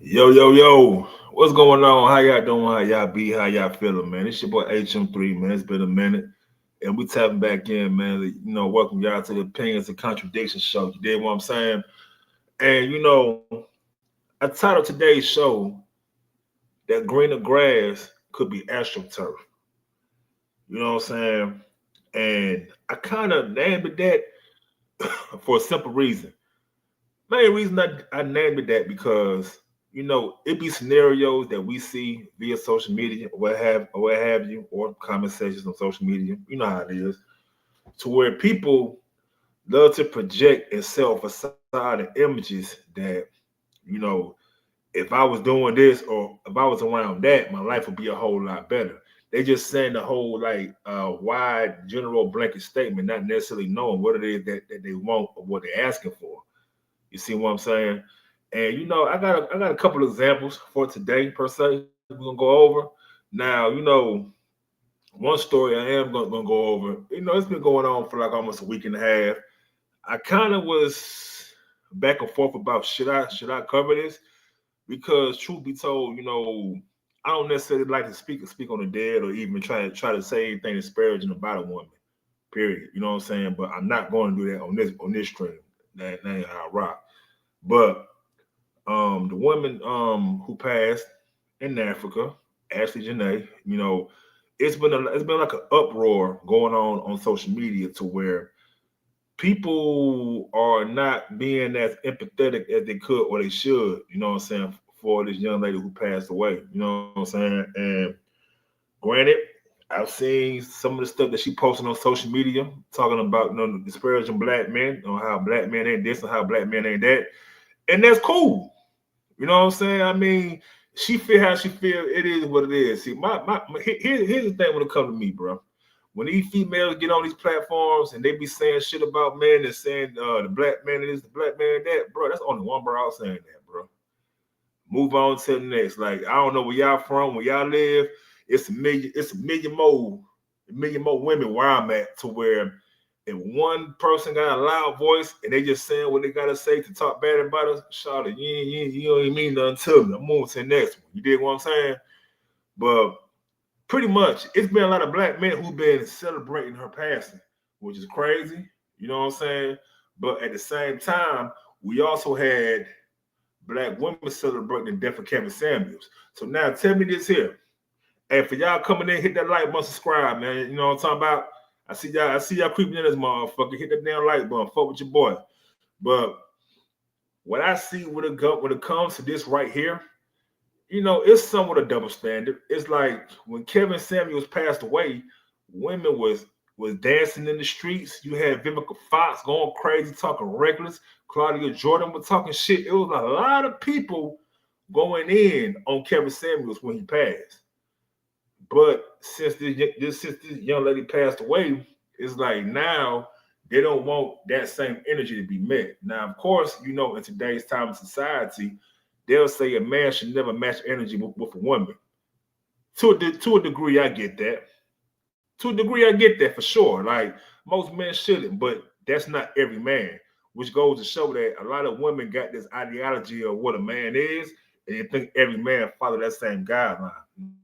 Yo, yo, yo. What's going on? How y'all doing? How y'all be? How y'all feeling, man? It's your boy HM3, man. It's been a minute. And we tapping back in, man. Welcome y'all to the Opinions and Contradictions show. You did what I'm saying? And I titled today's show that greener grass could be astroturf. You know what I'm saying? And I kind of named it that for a simple reason. Main reason I named it that because it be scenarios that we see via social media or what have you, or conversations on social media. You know how it is, to where people love to project and sell facade and images that you know if I was doing this or if I was around that, my life would be a whole lot better. They just saying the whole like wide general blanket statement, not necessarily knowing what it is that they want or what they're asking for. You see what I'm saying? And I got a couple of examples for today per se. We're gonna go over. Now, one story I am gonna go over. It's been going on for like almost a week and a half. I kind of was back and forth about should I cover this because truth be told, I don't necessarily like to speak on the dead or even try to say anything disparaging about a woman. Period. You know what I'm saying? But I'm not going to do that on this stream. That ain't how I rock. But the woman who passed in Africa, Ashley Janae, it's been like an uproar going on social media to where people are not being as empathetic as they could or they should. You know what I'm saying, for this young lady who passed away. You know what I'm saying, and granted, I've seen some of the stuff that she posted on social media talking about disparaging black men, on how black men ain't this and how black men ain't that, and that's cool. You know what I'm saying? I mean, she feel how she feel. It is what it is. See, here's the thing when it comes to me, bro. When these females get on these platforms and they be saying shit about men and saying the black man is the black man that, bro, that's only one bro out saying that, bro. Move on to the next. Like, I don't know where y'all from, where y'all live. It's a million more women where I'm at, to where if one person got a loud voice and they just saying what they gotta say to talk bad about us, shout it, you don't even mean nothing to me. I'm moving to the next one. You dig what I'm saying? But pretty much, it's been a lot of black men who've been celebrating her passing, which is crazy. You know what I'm saying? But at the same time, we also had black women celebrating the death of Kevin Samuels. So now tell me this here. Hey, for y'all coming in, hit that like button, subscribe, man. You know what I'm talking about? I see y'all creeping in this motherfucker. Hit that damn like button. Fuck with your boy. But what I see when it comes to this right here, it's somewhat a double standard. It's like when Kevin Samuels passed away, women was dancing in the streets. You had Vivica Fox going crazy, talking reckless. Claudia Jordan was talking shit. It was a lot of people going in on Kevin Samuels when he passed. But since this young lady passed away, it's like now they don't want that same energy to be met. Now, of course, in today's time of society, they'll say a man should never match energy with a woman. To a degree, I get that. To a degree, I get that for sure. Like most men shouldn't, but that's not every man. Which goes to show that a lot of women got this ideology of what a man is, and they think every man follow that same guideline.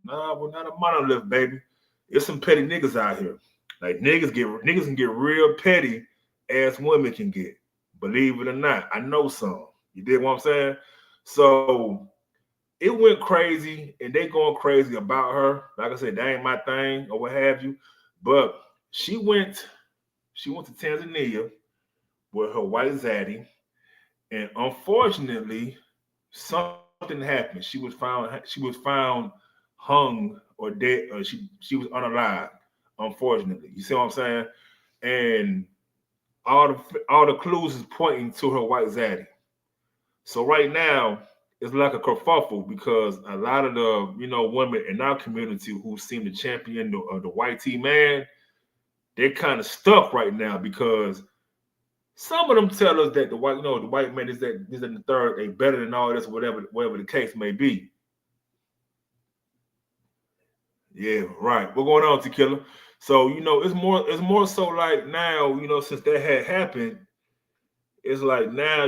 Nah, we're not a monolith, baby. There's some petty niggas out here. Like niggas can get real petty as women can get. Believe it or not, I know some. You did what I'm saying? So it went crazy, and they going crazy about her. Like I said, that ain't my thing or what have you. But she went, she went to Tanzania with her white zaddy, and unfortunately, something happened. She was found hung or dead, or she was unalive. Unfortunately, you see what I'm saying? And all the clues is pointing to her white zaddy. So right now, it's like a kerfuffle because a lot of the women in our community who seem to champion the white tea man, they're kind of stuck right now because some of them tell us that the white man is that this and the third, they better than all this, whatever the case may be. Yeah, right. What's going on, Tequila? So it's more so like now, since that had happened, it's like now,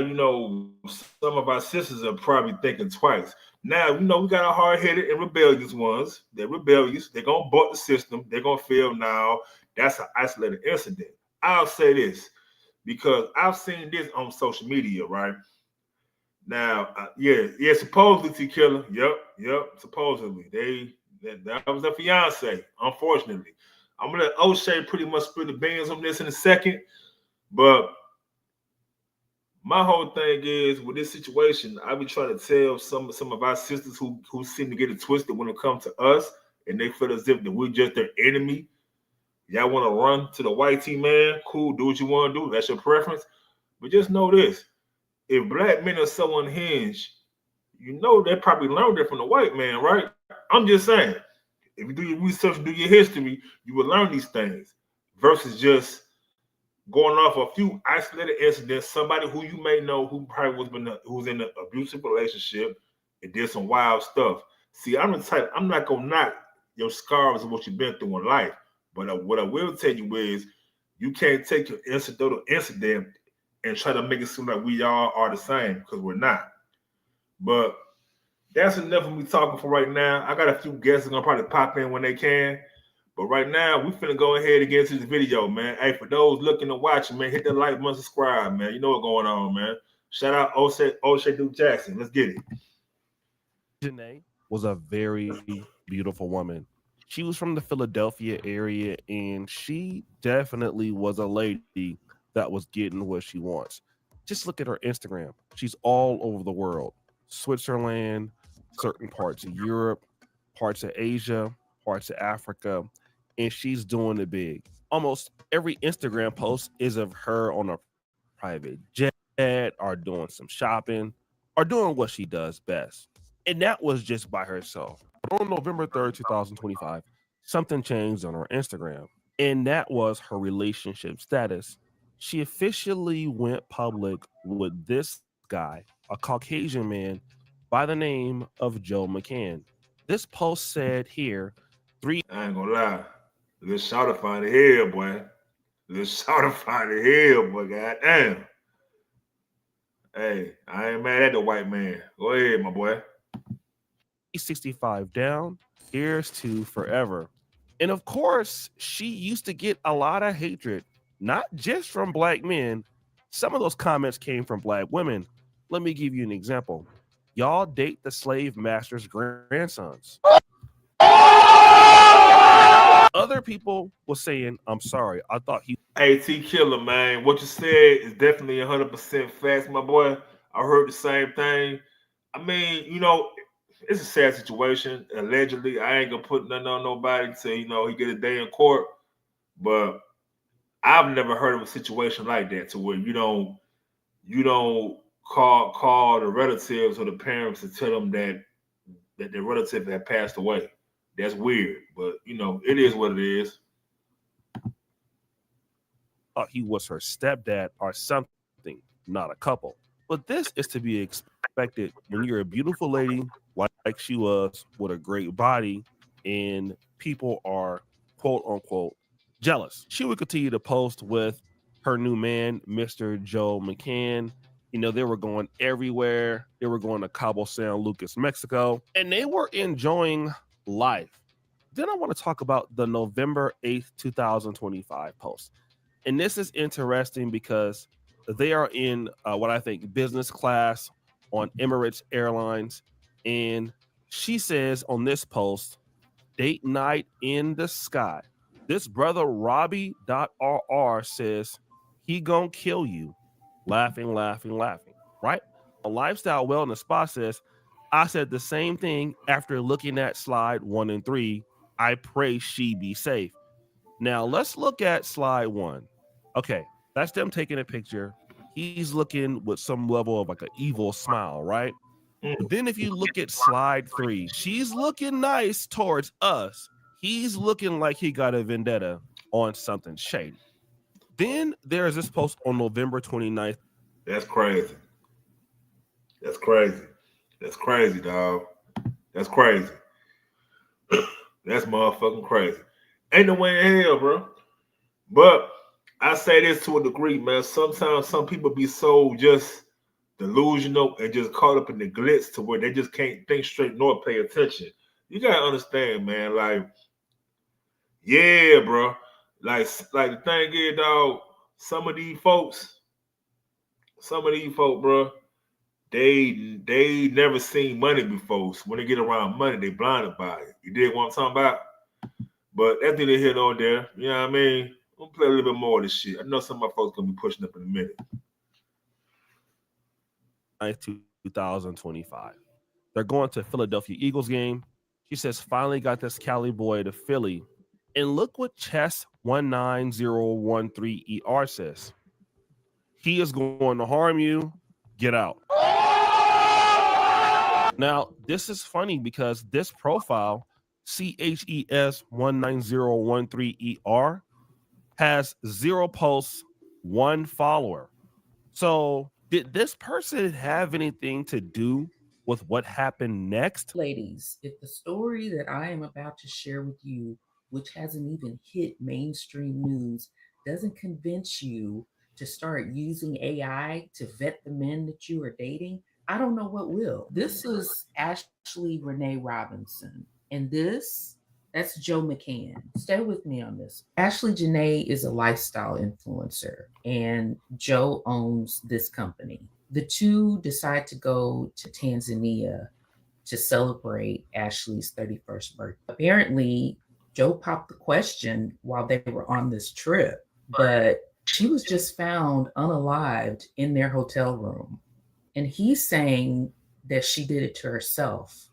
some of our sisters are probably thinking twice. Now, we got our hard headed and rebellious ones. They're rebellious. They're going to buck the system. They're going to feel now that's an isolated incident. I'll say this because I've seen this on social media, right? Now, yeah, supposedly T Killer. Yep, supposedly. That was their fiance, unfortunately. I'm gonna let O'Shea pretty much spill the beans on this in a second, but my whole thing is with this situation, I be trying to tell some of our sisters who seem to get it twisted when it comes to us, and they feel as if that we're just their enemy. Y'all want to run to the white team, man? Cool, do what you want to do. That's your preference. But just know this: if black men are so unhinged, they probably learned it from the white man, right? I'm just saying. If you do your research, do your history, you will learn these things versus just going off a few isolated incidents, somebody who you may know who probably who's in an abusive relationship and did some wild stuff. See, I'm the type, I'm not gonna knock your scars and what you've been through in life, but what I will tell you is you can't take your incidental incident and try to make it seem like we all are the same because we're not. But that's enough of me talking for right now. I got a few guests gonna probably pop in when they can. But right now, we finna go ahead and get into this video, man. Hey, for those looking to watch, man, hit that like button, subscribe, man. You know what's going on, man. Shout out O'Shea Duke Jackson. Let's get it. Janae was a very beautiful woman. She was from the Philadelphia area, and she definitely was a lady that was getting what she wants. Just look at her Instagram. She's all over the world: Switzerland, certain parts of Europe, parts of Asia, parts of Africa, and she's doing it big. Almost every Instagram post is of her on a private jet or doing some shopping or doing what she does best. And that was just by herself. But on November 3rd, 2025, something changed on her Instagram, and that was her relationship status. She officially went public with this guy, a Caucasian man by the name of Joe McCann. This post said here, three I ain't gonna lie. Let's shout to find the hell, boy. Let's shout to find the hell, boy. God damn. Hey, I ain't mad at the white man. Go ahead, my boy. 65 down, here's to forever. And of course, she used to get a lot of hatred, not just from black men. Some of those comments came from black women. Let me give you an example. Y'all date the slave master's grandsons. Other people were saying, I'm sorry, I thought he. Hey, T Killer, man. What you said is definitely 100% facts, my boy. I heard the same thing. I mean, it's a sad situation. Allegedly, I ain't gonna put nothing on nobody until he get a day in court. But I've never heard of a situation like that to where you don't call the relatives or the parents to tell them that their relative had passed away. That's weird, but it is what it is. He was her stepdad or something, not a couple. But this is to be expected when you're a beautiful lady like she was with a great body and people are quote unquote jealous. She would continue to post with her new man, Mr. Joe McCann. They were going everywhere. They were going to Cabo San Lucas, Mexico, and they were enjoying life. Then I want to talk about the November 8th, 2025 post. And this is interesting because they are in what I think business class on Emirates Airlines. And she says on this post, date night in the sky. This brother Robbie.rr says he gonna kill you. Laughing, laughing, laughing. Right? A lifestyle wellness spa says, I said the same thing after looking at slide 1 and 3. I pray she be safe. Now let's look at slide 1. Okay, that's them taking a picture. He's looking with some level of like an evil smile, right? But then if you look at slide 3, she's looking nice towards us. He's looking like he got a vendetta on something shady. Then there's this post on November 29th. That's crazy. That's crazy. That's crazy, dog. That's crazy. That's motherfucking crazy. Ain't no way in hell, bro. But I say this to a degree, man. Sometimes some people be so just delusional and just caught up in the glitz to where they just can't think straight nor pay attention. You gotta understand, man. Like, yeah, bro. Like the thing is, dog. Some of these folks, bro, they never seen money before. So when they get around money, they blinded by it. You dig what I'm talking about? But that's neither here nor there. You know what I mean? We'll play a little bit more of this shit. I know some of my folks gonna be pushing up in a minute. 2025. They're going to Philadelphia Eagles game. She says, finally got this Cali boy to Philly. And look what Chess 19013ER says. He is going to harm you. Get out. Now, this is funny because this profile, CHES 19013ER, has 0 posts, 1 follower. So, did this person have anything to do with what happened next? Ladies, if the story that I am about to share with you, which hasn't even hit mainstream news, doesn't convince you to start using AI to vet the men that you are dating, I don't know what will. This is Ashley Renee Robinson. And that's Joe McCann. Stay with me on this. Ashley Janae is a lifestyle influencer, and Joe owns this company. The two decide to go to Tanzania to celebrate Ashley's 31st birthday. Apparently, Joe popped the question while they were on this trip, but she was just found unalived in their hotel room. And he's saying that she did it to herself.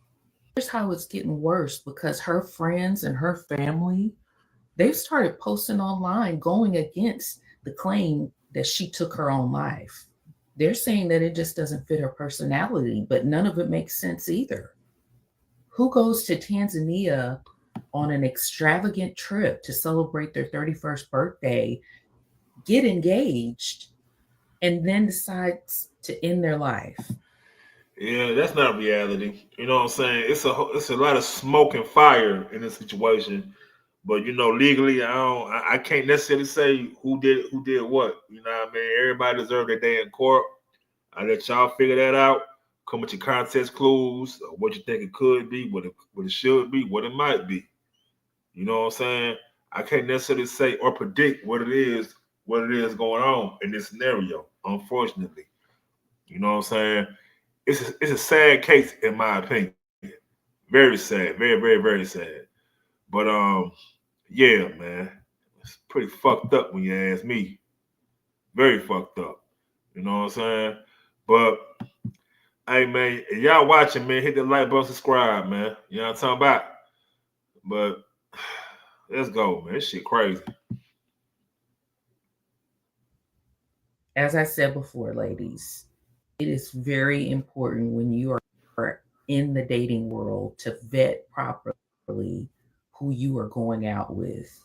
Here's how it's getting worse, because her friends and her family, they've started posting online going against the claim that she took her own life. They're saying that it just doesn't fit her personality, but none of it makes sense either. Who goes to Tanzania on an extravagant trip to celebrate their 31st birthday, get engaged, and then decides to end their life? Yeah, that's not reality. You know what I'm saying? It's a lot of smoke and fire in this situation. But legally, I can't necessarily say who did what. You know what I mean? Everybody deserves their day in court. I let y'all figure that out. Come with your context clues, what you think it could be, what it should be, what it might be. You know what I'm saying? I can't necessarily say or predict what it is going on in this scenario. Unfortunately, you know what I'm saying? It's a sad case in my opinion. Very sad, very very very sad. But yeah, man, it's pretty fucked up when you ask me. Very fucked up. You know what I'm saying? But hey man, if y'all watching, man, hit the like button, subscribe, man. You know what I'm talking about? But let's go, man. This shit crazy. As I said before, ladies, it is very important when you are in the dating world to vet properly who you are going out with.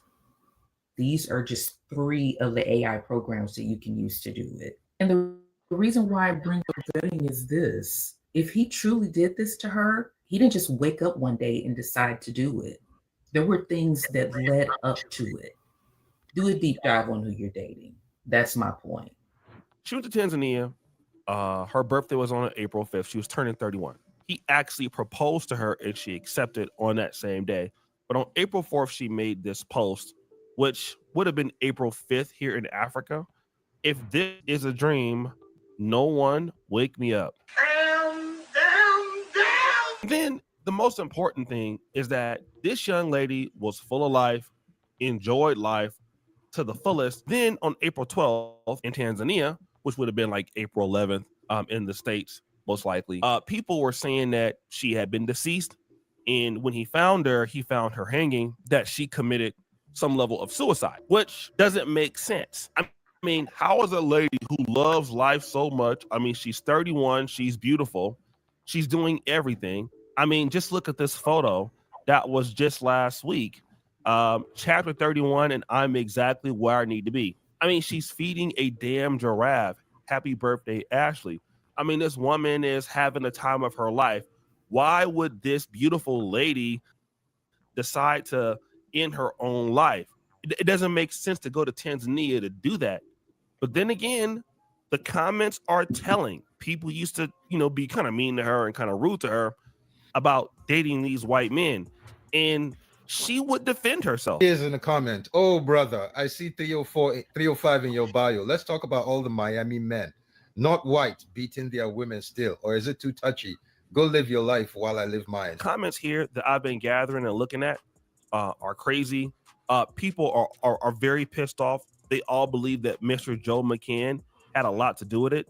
These are just three of the AI programs that you can use to do it. And the reason why I bring up vetting is this: if he truly did this to her, he didn't just wake up one day and decide to do it. There were things that led up to it. Do a deep dive on who you're dating. That's my point. She went to Tanzania. Her birthday was on April 5th. She was turning 31. He actually proposed to her and she accepted on that same day. But on April 4th, she made this post, which would have been April 5th here in Africa. If this is a dream, no one wake me up. Then the most important thing is that this young lady was full of life, enjoyed life to the fullest. Then on April 12th in Tanzania, which would have been like April 11th in the States, most likely, people were saying that she had been deceased. And when he found her hanging, that she committed some level of suicide, which doesn't make sense. I mean, how is a lady who loves life so much? I mean, she's 31, she's beautiful, she's doing everything. I mean, just look at this photo that was just last week. Chapter 31, and I'm exactly where I need to be. I mean, she's feeding a damn giraffe. Happy birthday, Ashley. I mean, this woman is having the time of her life. Why would this beautiful lady decide to end her own life? It doesn't make sense to go to Tanzania to do that. But then again, the comments are telling. People used to, be kind of mean to her and kind of rude to her about dating these white men. And she would defend herself. Here's in the comment. Oh, brother, I see 304, 305 in your bio. Let's talk about all the Miami men, not white, beating their women still. Or is it too touchy? Go live your life while I live mine. Comments here that I've been gathering and looking at are crazy. People are very pissed off. They all believe that Mr. Joe McCann had a lot to do with it.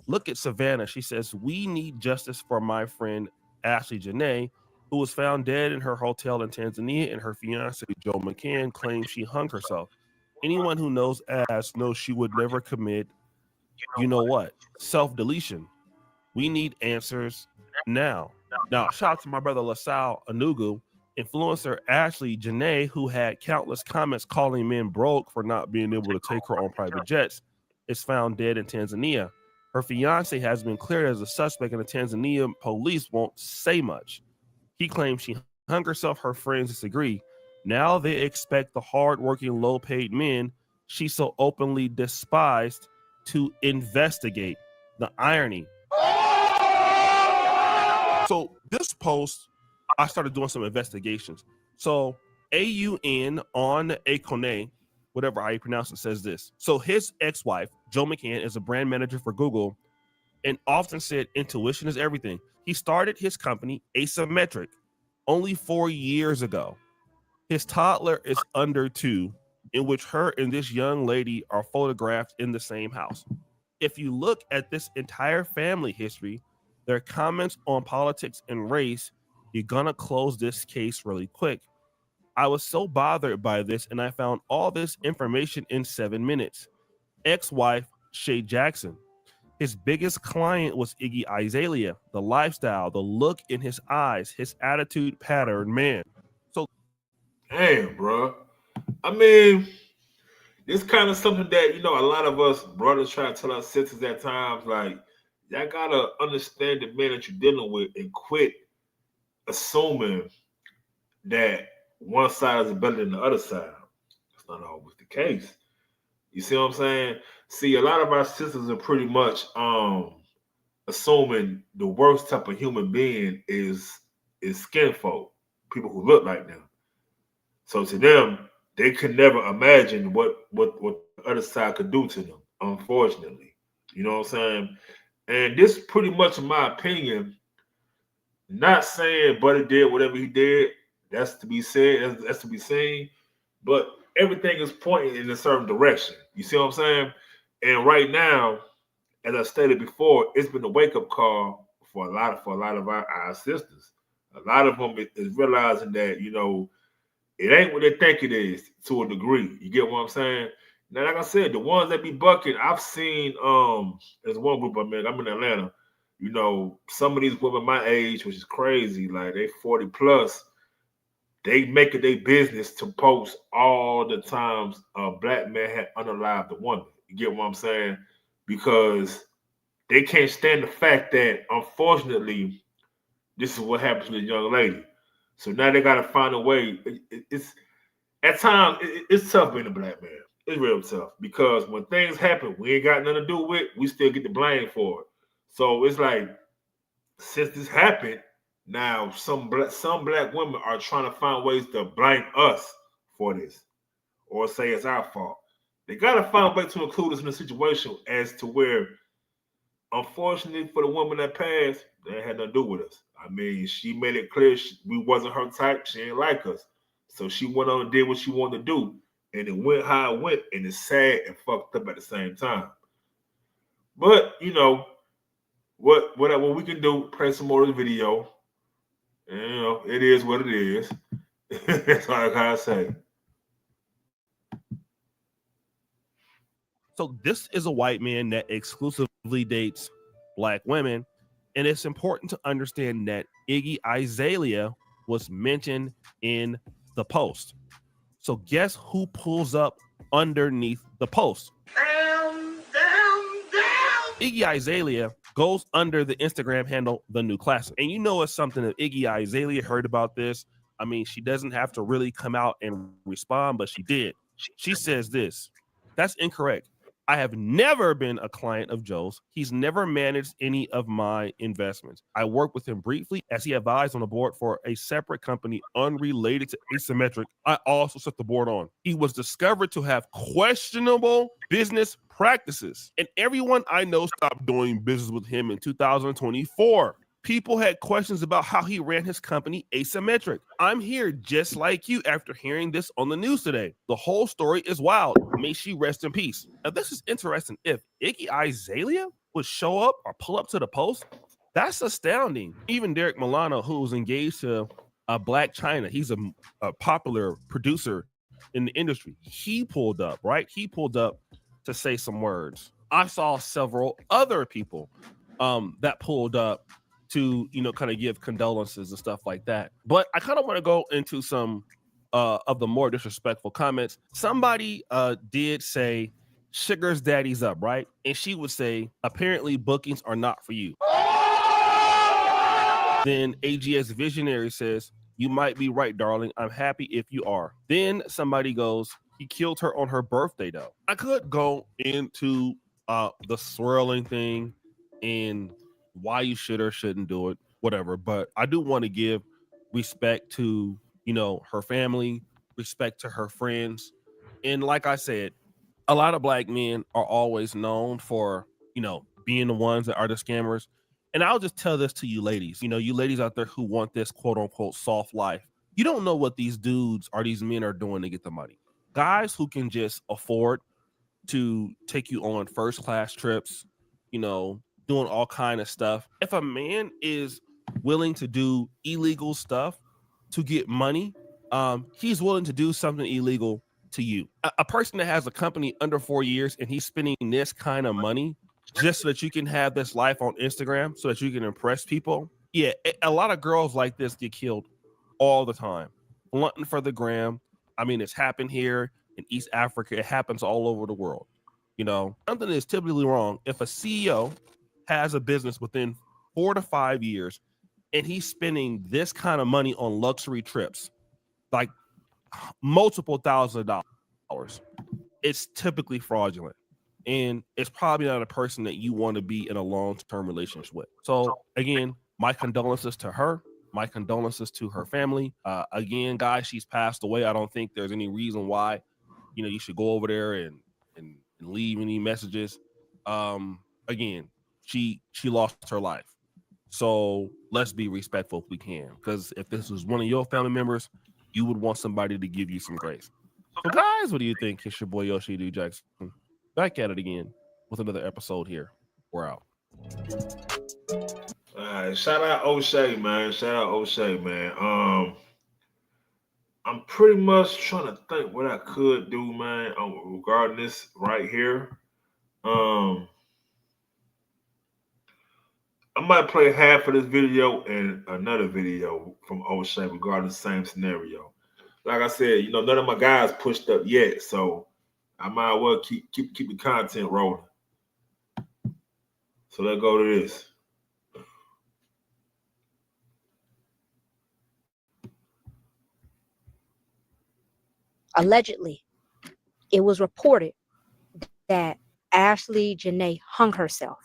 Look at Savannah. She says, we need justice for my friend Ashley Janae, who was found dead in her hotel in Tanzania, and her fiance, Joe McCann, claims she hung herself. Anyone who knows Ash knows she would never commit, self-deletion. We need answers now. Now, shout out to my brother LaSalle Anugu, influencer Ashley Janae, who had countless comments calling men broke for not being able to take her on private jets, is found dead in Tanzania. Her fiance has been cleared as a suspect, and the Tanzania police won't say much. He claims she hung herself. Her friends disagree. Now they expect the hardworking, low-paid men she so openly despised to investigate. The irony. So this post, I started doing some investigations. So AUN on Akone, whatever how you pronounce it, says this. So his ex-wife, Joe McCann, is a brand manager for Google and often said intuition is everything. He started his company, Asymmetric, only 4 years ago. His toddler is under 2, in which her and this young lady are photographed in the same house. If you look at this entire family history, their comments on politics and race, you're gonna close this case really quick. I was so bothered by this, and I found all this information in 7 minutes. Ex-wife Shay Jackson. His biggest client was Iggy Azalea. The lifestyle, the look in his eyes, his attitude pattern, man. So, damn, bro. I mean, it's kind of something that, a lot of us brothers try to tell our sisters at times, like, y'all gotta understand the man that you're dealing with and quit assuming that one side is better than the other side. That's not always the case. You see what I'm saying? See, a lot of our sisters are pretty much assuming the worst type of human being is skin folk, people who look like them. So to them, they could never imagine what the other side could do to them, unfortunately. You know what I'm saying? And this pretty much, in my opinion, not saying Buddy did whatever he did. That's to be said. That's to be seen. But everything is pointing in a certain direction. You see what I'm saying? And right now, as I stated before, it's been a wake-up call for a lot of our sisters. A lot of them is realizing that, it ain't what they think it is to a degree. You get what I'm saying? Now, like I said, the ones that be bucking, I've seen there's one group of men, I'm in Atlanta, some of these women my age, which is crazy, like they 40 plus, they make it their business to post all the times a black man had unalived a woman. You get what I'm saying? Because they can't stand the fact that, unfortunately, this is what happens with a young lady. So now they got to find a way. It's at times it's tough being a black man. It's real tough because when things happen, we ain't got nothing to do with. We still get the blame for it. So it's like, since this happened, now some black women are trying to find ways to blame us for this, or say it's our fault. They got to find a way to include us in the situation as to where, unfortunately for the woman that passed, they had nothing to do with us. I mean, she made it clear we wasn't her type. She didn't like us. So she went on and did what she wanted to do. And it went how it went. And it's sad and fucked up at the same time. But, what we can do, play some more of the video. And, it is what it is. That's all I gotta say. So this is a white man that exclusively dates black women. And it's important to understand that Iggy Azalea was mentioned in the post. So guess who pulls up underneath the post? Down. Iggy Azalea goes under the Instagram handle The New Classic. And it's something that Iggy Azalea heard about this. I mean, she doesn't have to really come out and respond, but she did. She says this. That's incorrect. I have never been a client of Joe's. He's never managed any of my investments. I worked with him briefly as he advised on the board for a separate company unrelated to Asymmetric. I also set the board on. He was discovered to have questionable business practices, and everyone I know stopped doing business with him in 2024. People had questions about how he ran his company Asymmetric. I'm here just like you after hearing this on the news today. The whole story is wild. May she rest in peace. Now, this is interesting. If Iggy Azalea would show up or pull up to the post, that's astounding. Even Derek Milano, who was engaged to Black China, he's a popular producer in the industry. He pulled up, right? He pulled up to say some words. I saw several other people that pulled up to, kind of give condolences and stuff like that. But I kind of want to go into some of the more disrespectful comments. Somebody did say, Sugar's daddy's up, right? And she would say, apparently bookings are not for you. Then AGS Visionary says, you might be right, darling. I'm happy if you are. Then somebody goes, he killed her on her birthday, though. I could go into the swirling thing and why you should or shouldn't do it, whatever. But I do want to give respect to, her family, respect to her friends. And like I said, a lot of Black men are always known for, being the ones that are the scammers. And I'll just tell this to you ladies, you ladies out there who want this quote unquote soft life. You don't know what these dudes or these men are doing to get the money. Guys who can just afford to take you on first class trips, doing all kind of stuff. If a man is willing to do illegal stuff to get money, he's willing to do something illegal to you. A person that has a company under 4 years and he's spending this kind of money just so that you can have this life on Instagram so that you can impress people. Yeah, a lot of girls like this get killed all the time. Blunting for the gram. I mean, it's happened here in East Africa. It happens all over the world. Something is typically wrong if a CEO has a business within 4 to 5 years and he's spending this kind of money on luxury trips, like multiple thousands of dollars. It's typically fraudulent, and it's probably not a person that you want to be in a long-term relationship with. So again, my condolences to her, my condolences to her family. Again, guys, she's passed away. I don't think there's any reason why you should go over there and leave any messages. Again, she lost her life. So let's be respectful if we can, because if this was one of your family members, you would want somebody to give you some grace. So guys, what do you think? It's your boy Yoshi D Jackson back at it again with another episode here. We're out. All right, shout out O'Shea, man. Shout out O'Shea, man. I'm pretty much trying to think what I could do, man, regarding this right here. I might play half of this video and another video from O'Shea regarding the same scenario. Like I said, none of my guys pushed up yet, so I might as well keep the content rolling. So let's go to this. Allegedly, it was reported that Ashley Janae hung herself,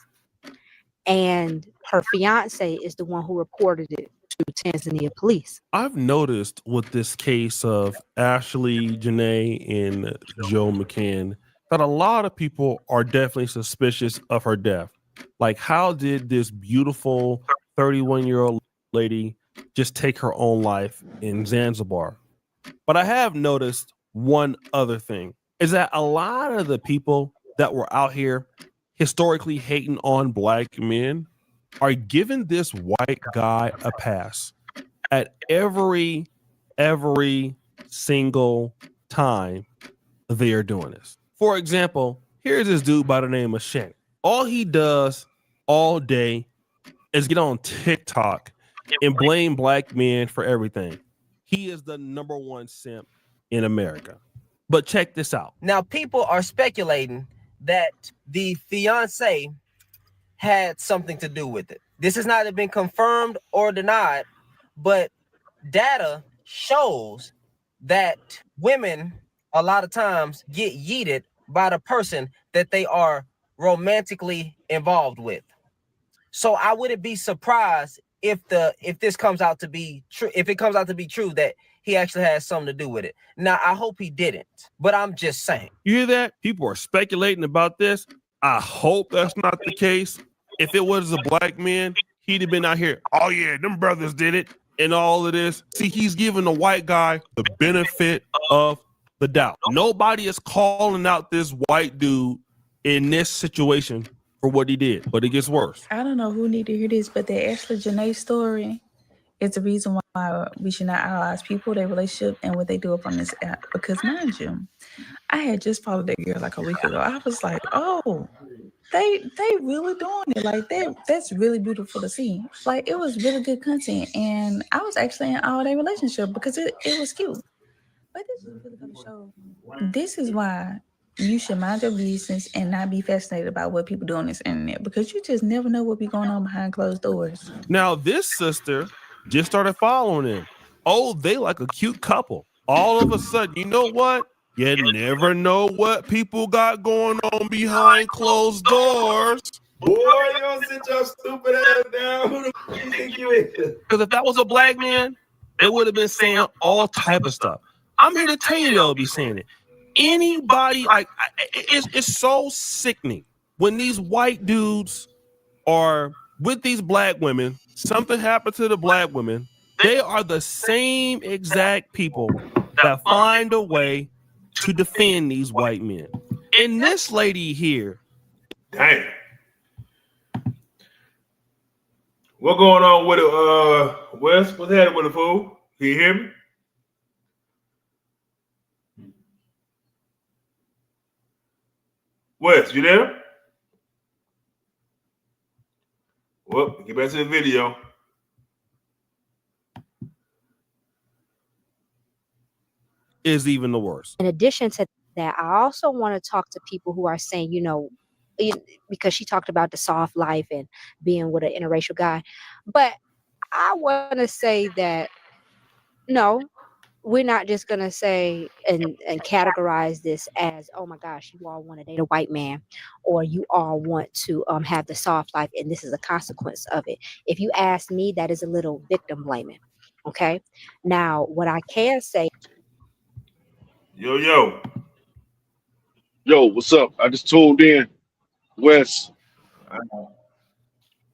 and her fiance is the one who reported it to Tanzania police. I've noticed with this case of Ashley Janae and Joe McCann that a lot of people are definitely suspicious of her death. Like, how did this beautiful 31-year-old lady just take her own life in Zanzibar? But I have noticed one other thing, is that a lot of the people that were out here historically hating on Black men are giving this white guy a pass at every single time they are doing this. For example, here's this dude by the name of Shank. All he does all day is get on TikTok and blame Black men for everything. He is the number one simp in America. But check this out. Now, people are speculating that the fiance had something to do with it. This has not been confirmed or denied, but data shows that women a lot of times get yeeted by the person that they are romantically involved with. So I wouldn't be surprised if this comes out to be true, if it comes out to be true that he actually has something to do with it. Now, I hope he didn't, but I'm just saying. You hear that? People are speculating about this. I hope that's not the case. If it was a black man, he'd have been out here. Oh yeah, them brothers did it, and all of this. See, he's giving the white guy the benefit of the doubt. Nobody is calling out this white dude in this situation for what he did, but it gets worse. I don't know who need to hear this, but the Ashley Janae story is the reason why we should not idolize people, their relationship, and what they do up on this app. Because mind you, I had just followed that girl like a week ago. I was like, oh, they really doing it. Like that's really beautiful to see. Like it was really good content, and I was actually in all their relationship because it was cute. But this is really going to show. This is why you should mind your business and not be fascinated about what people do on this internet, because you just never know what be going on behind closed doors. Now, this sister just started following him. Oh, they like a cute couple. All of a sudden, you know what? You never know what people got going on behind closed doors. Boy, you don't sit your stupid ass down. Who the fuck you think you is? Because if that was a black man, they would have been saying all type of stuff. I'm here to tell you they'll be saying it. Anybody, like, it's so sickening when these white dudes are with these black women. Something happened to the black women. They are the same exact people that find a way to defend these white men. And this lady here, damn. What going on with it, Wes? What's happening with the fool? Can you hear me? Wes, you there? Well, get back to the video. is even the worst. In addition to that, I also want to talk to people who are saying, because she talked about the soft life and being with an interracial guy. But I want to say that, no, we're not just going to say and categorize this as, oh my gosh, you all want to date a white man, or you all want to have the soft life, and this is a consequence of it. If you ask me, that is a little victim blaming. Okay. Now, what I can say. Yo, what's up? I just tuned in. Wes.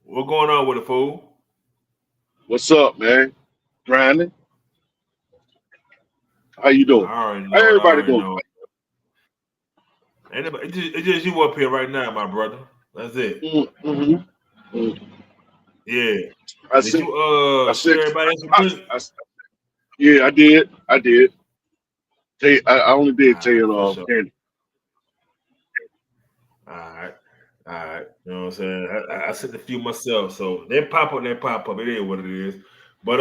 What going on with the fool? What's up, man? Grinding. How you doing? How everybody doing? It's just you up here right now, my brother. That's it. Yeah. I did said, you share everybody else? Yeah, I did. I only did tell sure. Candy. All right. You know what I'm saying? I sent a few myself, so they pop up. It is what it is. But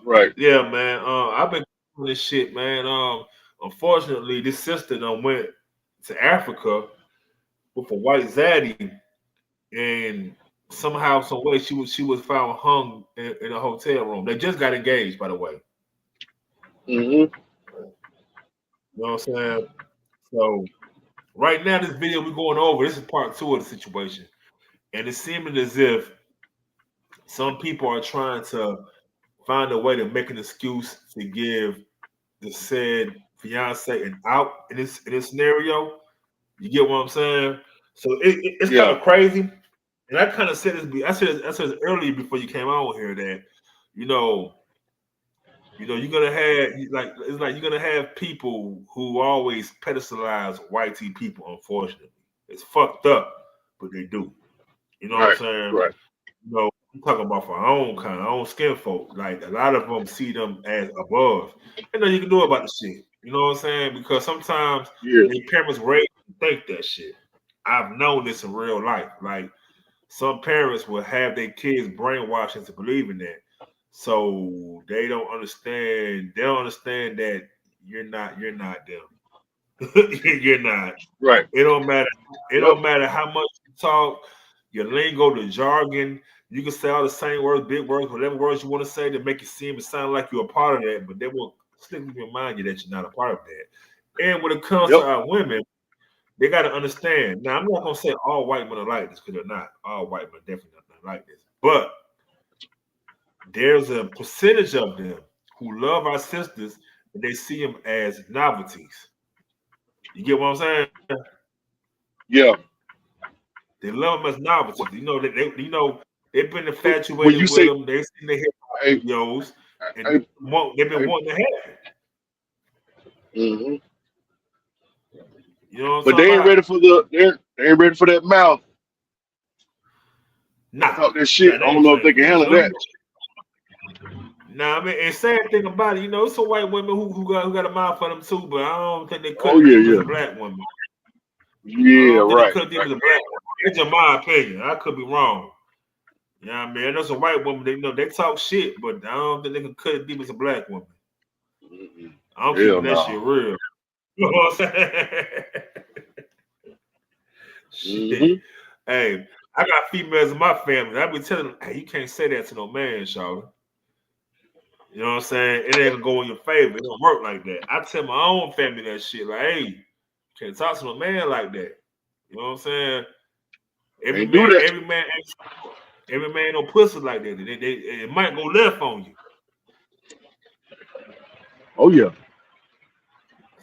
right. Yeah, man. I've been doing this shit, man. Unfortunately, this sister done went to Africa with a white zaddy, and somehow, some way, she was found hung in a hotel room. They just got engaged, by the way. You know what I'm saying? So right now, this video we're going over, this is part 2 of the situation. And it's seeming as if some people are trying to find a way to make an excuse to give the said fiance an out in this scenario. You get what I'm saying? So it's kind of crazy. And I kind of said this. I said this earlier before you came on here that you're gonna have you're gonna have people who always pedestalize white people. Unfortunately, it's fucked up, but they do. You know what I'm saying? Right. I'm talking about for our own kind, our own skin folk. Like a lot of them see them as above. You can do about the shit. You know what I'm saying? Because sometimes their parents raise them to think that shit. I've known this in real life. Like some parents will have their kids brainwashed into believing that. So they don't understand. They don't understand that you're not them. You're not. Right. It don't matter. It don't matter how much you talk, your lingo, the jargon. You can say all the same words, big words, whatever words you want to say to make it seem and sound like you're a part of that, but they will still remind you that you're not a part of that. And when it comes to Yep. our women, they got to understand. Now, I'm not gonna say all white men are like this because they're not. All white men definitely not like this. But there's a percentage of them who love our sisters and they see them as novelties. You get what I'm saying? Yeah. They love them as novelties. You know, they've been When you infatuated with say, them. They've seen their hip hop hey, videos, and hey, they've been hey, wanting to have it. mhm. You know what I'm But talking they ain't about? ready for they ain't ready for that mouth. Nah, Talk that nah, shit. they I don't ain't know if they playing can with that. handle that. Nah, I mean, and sad thing about it, it's some white women who got a mouth for them too, but I don't think they Oh cut yeah, deep as yeah, a black woman. I yeah. don't think they Right, cut deep right. as a black woman. That's just my opinion. I could be wrong. You know what I mean? I know some white women, they talk shit, but I don't think they can cut it deep as a black woman. Mm-mm. I'm Hell keeping that shit no. real. You know what I'm saying? Shit. Mm-hmm. Hey, I got females in my family. I be telling them, hey, you can't say that to no man, Charlotte. You know what I'm saying? It ain't gonna go in your favor. It don't work like that. I tell my own family that shit. Like, hey, can't talk to a man like that. You know what I'm saying? Every Can't do man, that. every man don't pussy like that. It might go left on you. Oh yeah.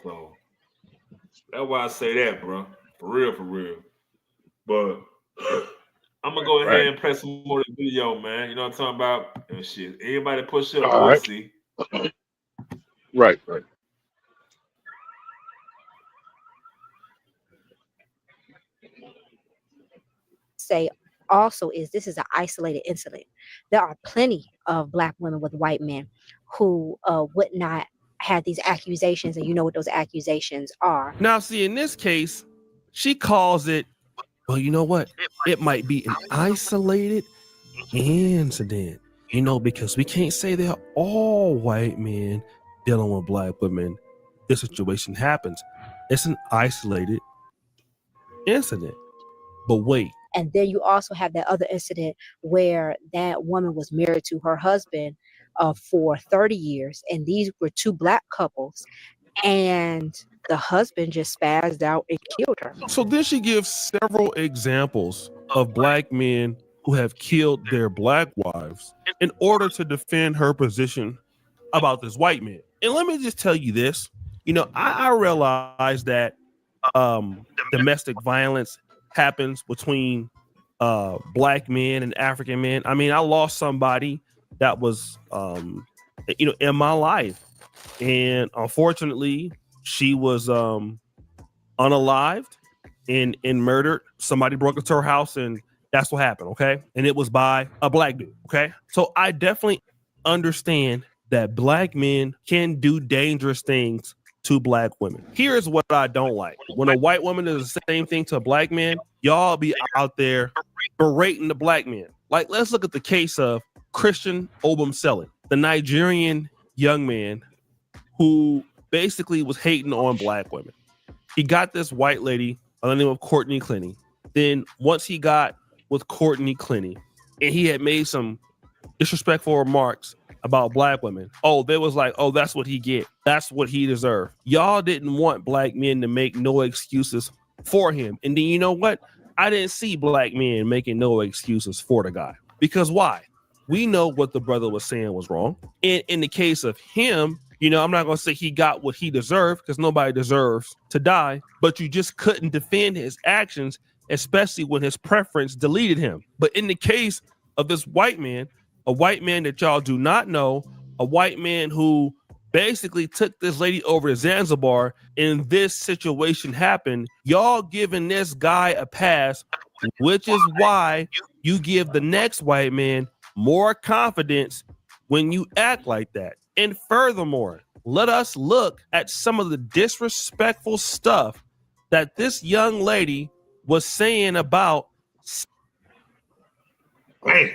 So that's why I say that, bro. For real, for real. But I'm gonna go ahead Right. and play some more of the video, man. You know what I'm talking about? And shit. Anybody push up, All we'll right. see. Right. Right. Say also is this is an isolated incident. There are plenty of black women with white men who would not have these accusations, and you know what those accusations are. Now, see, in this case, she calls it, well, you know what? It might be an isolated incident, because we can't say they're all white men dealing with black women. This situation happens. It's an isolated incident. But wait, And then you also have that other incident where that woman was married to her husband for 30 years, and these were two black couples, and the husband just spazzed out and killed her. so then she gives several examples of black men who have killed their black wives in order to defend her position about this white man. And let me just tell you this, I realize that domestic violence happens between black men and African men. I mean, I lost somebody that was in my life, and unfortunately she was unalived and murdered. Somebody broke into her house, and that's what happened. Okay, and it was by a black dude. Okay, so I definitely understand that black men can do dangerous things to black women. Here's what I don't like: when a white woman does the same thing to a black man, y'all be out there berating the black man. Like, let's look at the case of Christian Obumseli, the Nigerian young man who basically was hating on black women. He got this white lady by the name of Courtney Clenny. Then once he got with Courtney Clenny, and he had made some disrespectful remarks about black women, they was like, that's what he get. That's what he deserved. Y'all didn't want black men to make no excuses for him. And then you know what? I didn't see black men making no excuses for the guy. Because why? We know what the brother was saying was wrong. And in the case of him, I'm not going to say he got what he deserved, because nobody deserves to die, but you just couldn't defend his actions, especially when his preference deleted him. But in the case of this white man, a white man that y'all do not know, a white man who basically took this lady over to Zanzibar, and this situation happened, y'all giving this guy a pass, which is why you give the next white man more confidence when you act like that. And furthermore, let us look at some of the disrespectful stuff that this young lady was saying about. Bam.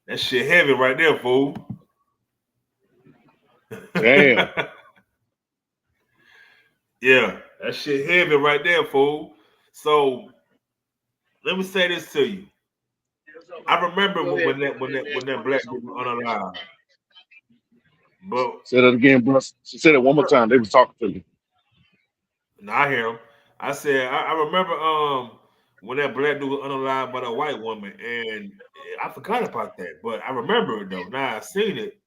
That shit heavy right there, fool. Damn. Yeah, that shit heavy right there, fool. So let me say this to you. I remember when that black dude was unalive. But Say that again, bro. Say that one more time. They was talking to me. no, I hear him. I said I remember when that black dude was unalive by that white woman, and I forgot about that, but I remember it though. Now I seen it.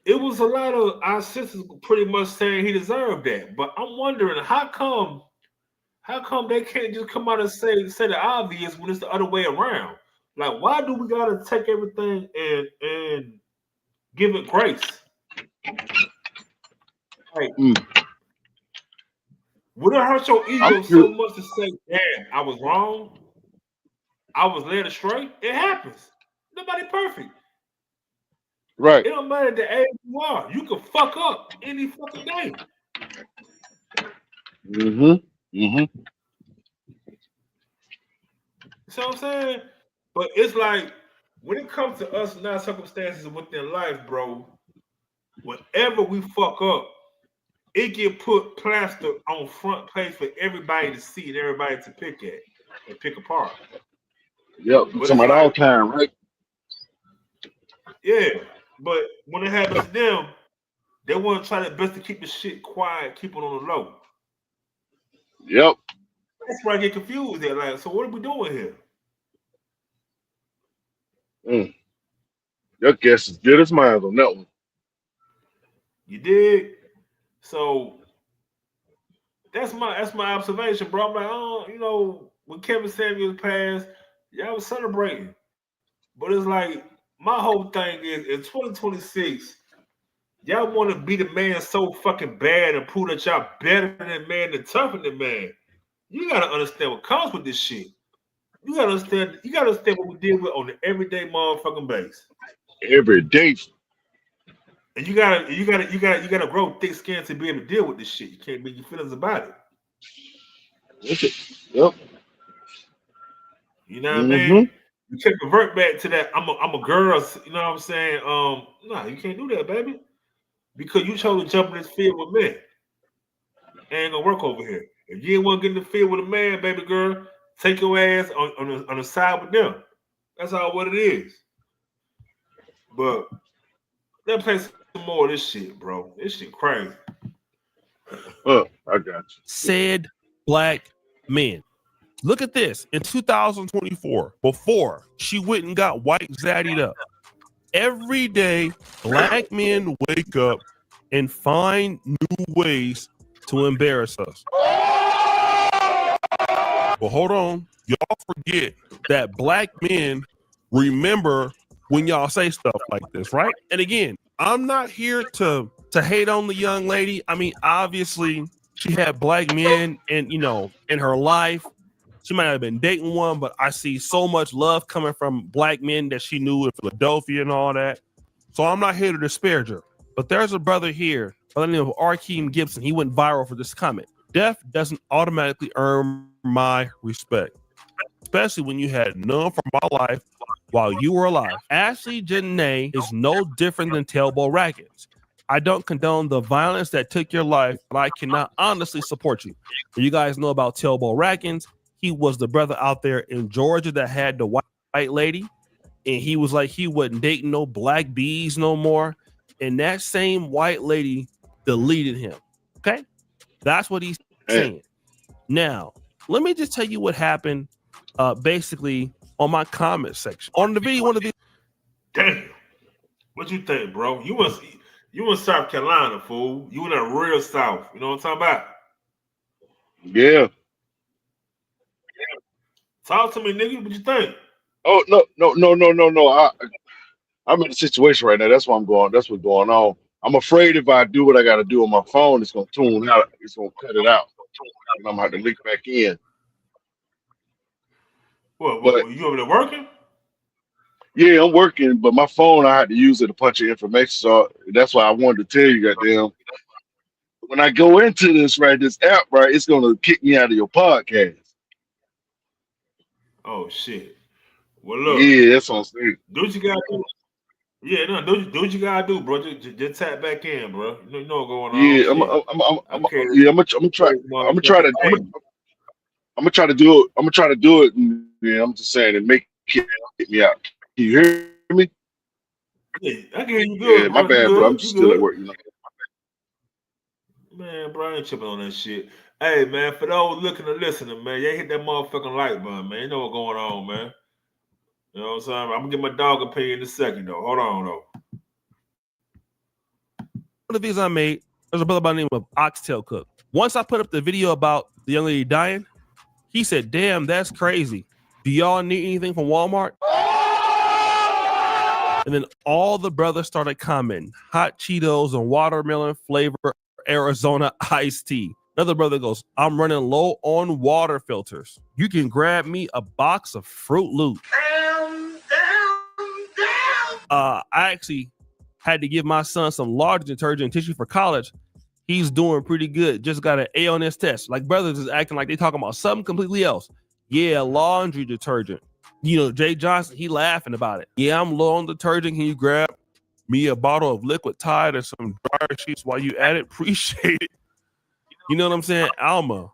It was a lot of our sisters pretty much saying he deserved that. But I'm wondering how come they can't just come out and say the obvious when it's the other way around? Like, why do we gotta take everything and give it grace? Like, Mm. would it hurt your I'm ego so good. much to say, damn, I was wrong? I was led astray? It happens. Nobody perfect. Right. It don't matter the age you are. You can fuck up any fucking day. Mm-hmm. Mm-hmm. You see what I'm saying? But it's like when it comes to us now circumstances within life, bro, whenever we fuck up, it get put plaster on front page for everybody to see and everybody to pick at and pick apart. Yep. But Talking it's about like, all time, right? yeah, but when it happens to them, they want to try their best to keep the shit quiet, keep it on the low. Yep. That's where I get confused at. Like, so what are we doing here? Mm. Your guess is good as mine on that one. You dig? So that's my observation, bro. I'm like, oh, when Kevin Samuels passed, y'all was celebrating. But it's like my whole thing is in 2026, y'all want to be the man so fucking bad and prove that y'all better than man and tougher than man. You gotta understand what comes with this shit. You gotta understand what we deal with on the everyday motherfucking base. Every day. And you gotta grow thick skin to be able to deal with this shit. You can't be your feelings about it. That's it. Yep. You know what I Mm-hmm. mean? You can't revert back to that. I'm a girl. You know what I'm saying? No, you can't do that, baby, because you chose to jump in this field with men. Ain't gonna work over here. If you ain't want to get in the field with a man, baby girl, take your ass on the side with them. That's all what it is. But let's play some more of this shit, bro. This shit crazy. I got you. Said black men. Look at this. In 2024, before she went and got white zaddied up, every day black men wake up and find new ways to embarrass us. But hold on, y'all forget that black men remember when y'all say stuff like this, right? And again, I'm not here to hate on the young lady. I mean, obviously, she had black men in her life. She might have been dating one, but I see so much love coming from black men that she knew in Philadelphia and all that. So I'm not here to disparage her. But there's a brother here by the name of Arkeem Gibson. He went viral for this comment. Death doesn't automatically earn my respect, especially when you had none for my life while you were alive. Ashley Janae is no different than Tailbone Rackets. I don't condone the violence that took your life, but I cannot honestly support you. You guys know about Tailbone Rackets. He was the brother out there in Georgia that had the white lady, and he was like he wasn't dating no black bees no more. And that same white lady deleted him. Okay, that's what he's saying. Now, let me just tell you what happened. Basically, on my comment section on the video, one of the Damn. What you think, bro? You in South Carolina, fool. You in the real South. You know what I'm talking about? Yeah. Talk to me, nigga. What you think? Oh no. I'm in a situation right now. That's why I'm going. That's what's going on. I'm afraid if I do what I got to do on my phone, it's gonna tune out. It's gonna cut it out, and I'm gonna have to link back in. But You over there working? yeah, I'm working, but my phone I had to use it a bunch of information. So that's why I wanted to tell you, goddamn. When I go into this app, right, it's gonna kick me out of your podcast. Oh shit. Well, look, Yeah, that's what I'm saying. do what you gotta do. Yeah, no, do what you gotta do, bro. Just tap back in, bro. You know what's going on. Yeah, Shit. I'm gonna try. I'm gonna try to do it. I'm gonna try to do it. And, yeah, I'm just saying, and make it me out. Can you hear me? Yeah, I can hear you Yeah, good, my bro. You bad, bro. I'm good? You still at good? work. Man, bro, I ain't tripping on that shit. Hey, man, for those looking and listening, man, you hit that motherfucking like button, man. You know what's going on, man. You know what I'm saying? I'm gonna get my dog opinion in a second, though. Hold on, though. One of the videos I made, there's a brother by the name of Oxtail Cook. Once I put up the video about the young lady dying, he said, "Damn, that's crazy. Do y'all need anything from Walmart?" And then all the brothers started commenting, hot Cheetos and watermelon flavor Arizona iced tea. Another brother goes, "I'm running low on water filters. You can grab me a box of Fruit Loop." I actually had to give my son some large detergent tissue for college. He's doing pretty good. Just got an A on his test. Like brothers is acting like they talking about something completely else. Yeah, laundry detergent. You know, Jay Johnson, he laughing about it. Yeah, I'm low on detergent. Can you grab me a bottle of liquid Tide and some dryer sheets while you at it? Appreciate it. You know what I'm saying? Alma,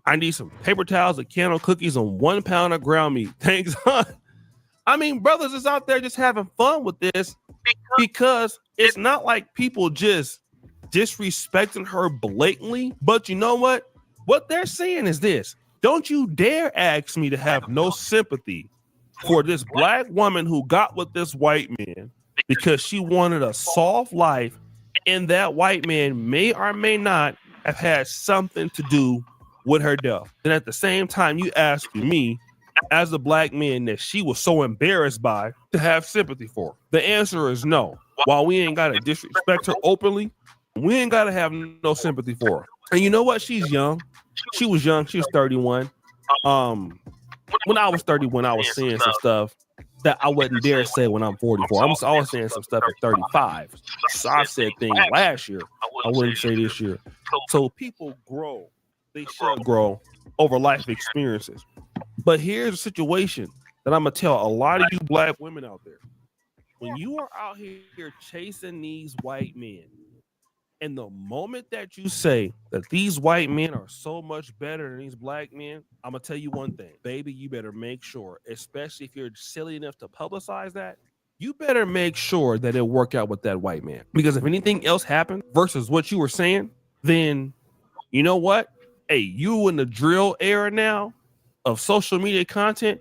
I need some paper towels, a can of cookies, and 1 pound of ground meat. Thanks, huh? I mean, brothers is out there just having fun with this because it's not like people just disrespecting her blatantly. But you know what? What they're saying is this: don't you dare ask me to have no sympathy for this black woman who got with this white man because she wanted a soft life, and that white man may or may not have had something to do with her death. And at the same time, you ask me as a black man that she was so embarrassed by to have sympathy for. The answer is no. While we ain't got to disrespect her openly, we ain't got to have no sympathy for her. And you know what? She's young. She was young. She was 31. When I was 31, I was saying some stuff that I wouldn't dare say when I'm 44. I was saying some stuff at 35. So I said things last year I wouldn't say this year. So people grow. They should grow over life experiences. But here's a situation that I'm gonna tell a lot of you black women out there. When you are out here chasing these white men, and the moment that you say that these white men are so much better than these black men, I'm gonna tell you one thing, baby, you better make sure, especially if you're silly enough to publicize that, you better make sure that it'll work out with that white man. Because if anything else happened versus what you were saying, then you know what? Hey, you in the drill era now of social media content,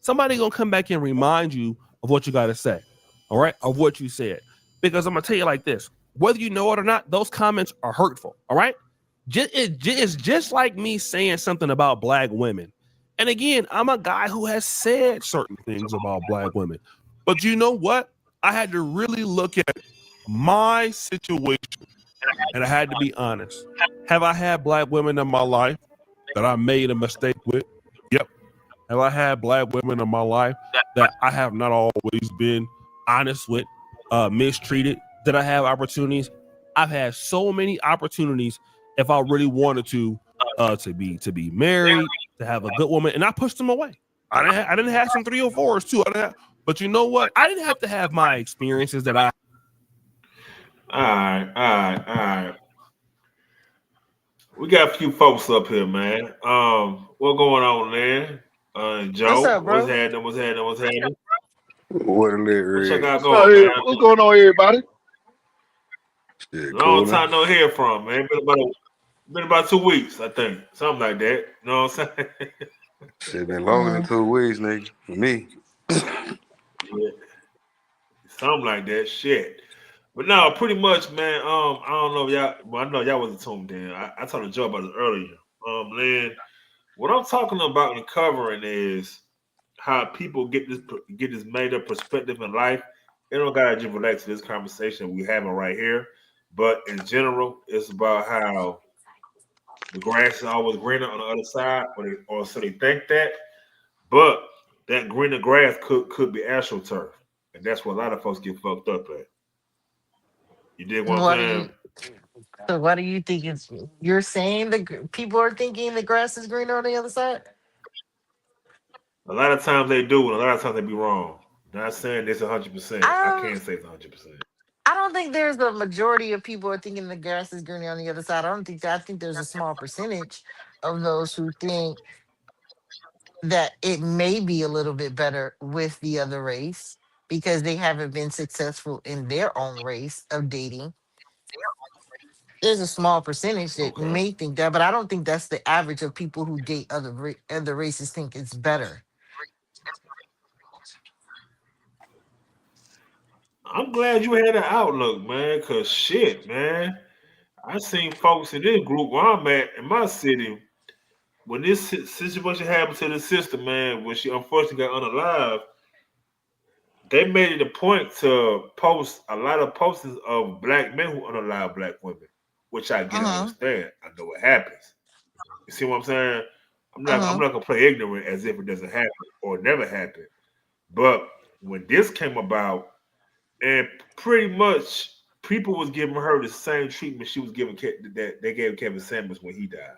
somebody gonna come back and remind you of what you gotta say, all right, of what you said. Because I'm gonna tell you like this: whether you know it or not, those comments are hurtful. All right, it's just like me saying something about black women. And again, I'm a guy who has said certain things about black women, but you know what? I had to really look at my situation, and I had to be honest. Have I had black women in my life that I made a mistake with? Yep. Have I had black women in my life that I have not always been honest with, mistreated? Did I have opportunities? I've had so many opportunities if I really wanted to be married, to have a good woman, and I pushed them away. I didn't have some 304s too. But you know what? I didn't have to have my experiences that I. All right. We got a few folks up here, man. What going on there? What's Joe, up, bro? what's happening? What a lit What y'all rig. got So, going, hey, man? what's going on, everybody? Shit, Long cooler. time no hear from, man. Been about 2 weeks, I think. Something like that. You know what I'm saying? Shit been longer than 2 weeks, nigga. For me. Yeah. Something like that. Shit. But no, pretty much, man. I don't know if y'all. Well, I know y'all wasn't tuned in. I talked to Joe about it earlier. Lynn, what I'm talking about and covering is how people get this made up perspective in life. It don't gotta just relate to this conversation we having right here, but in general, it's about how the grass is always greener on the other side, or so they think that. But that greener grass could be astroturf, and that's what a lot of folks get fucked up at. You dig what I'm What do saying? you? So what do you think is? You're saying people are thinking the grass is greener on the other side? A lot of times they do, and a lot of times they be wrong. Not saying this 100%. I I can't say it's 100%. I don't think there's a majority of people are thinking the grass is greener on the other side. I don't think that. I think there's a small percentage of those who think that it may be a little bit better with the other race. because they haven't been successful in their own race of dating. There's a small percentage that Okay. may think that, but I don't think that's the average of people who date other races think it's better. I'm glad you had an outlook, man. Cause shit, man. I seen folks in this group where I'm at in my city when this situation happened to the sister, man, when she unfortunately got unalive. They made it a point to post a lot of posters of black men who unalive black women, which I get and Uh-huh. understand. I know what happens. You see what I'm saying? I'm Uh-huh. not gonna play ignorant as if it doesn't happen or never happened. But when this came about, and pretty much people was giving her the same treatment she was giving that they gave Kevin Samuels when he died.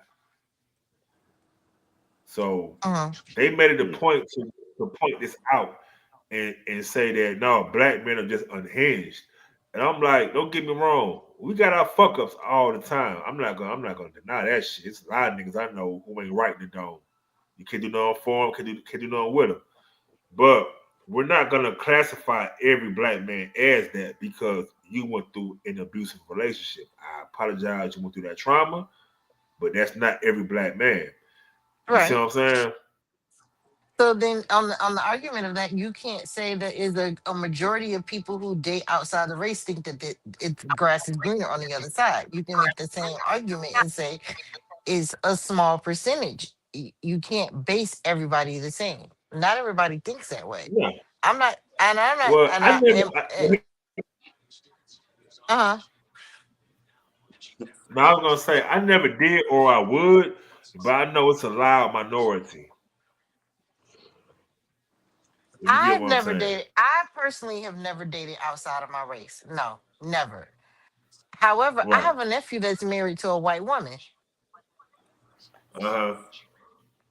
So Uh-huh. they made it a point to point this out and say that no, black men are just unhinged. And I'm like, don't get me wrong, we got our fuck ups all the time. I'm not gonna deny that shit. It's a lot of niggas I know who ain't right in the dome. You can't do nothing for them, can't do nothing with them. But we're not gonna classify every black man as that because you went through an abusive relationship. I apologize you went through that trauma, but that's not every black man. You see Right. what I'm saying? So then on the argument of that, you can't say that is a majority of people who date outside the race think that it's grass is greener on the other side. You can make the same argument and say it's a small percentage. You can't base everybody the same. Not everybody thinks that way. Yeah. I'm not, Well, and I I never. am, uh-huh. No, I was gonna say I never did or I would, but I know it's a loud minority. If you get I've what I'm never saying. dated. I personally have never dated outside of my race. No, never. However, I Right. have a nephew that's married to a white woman. Uh huh.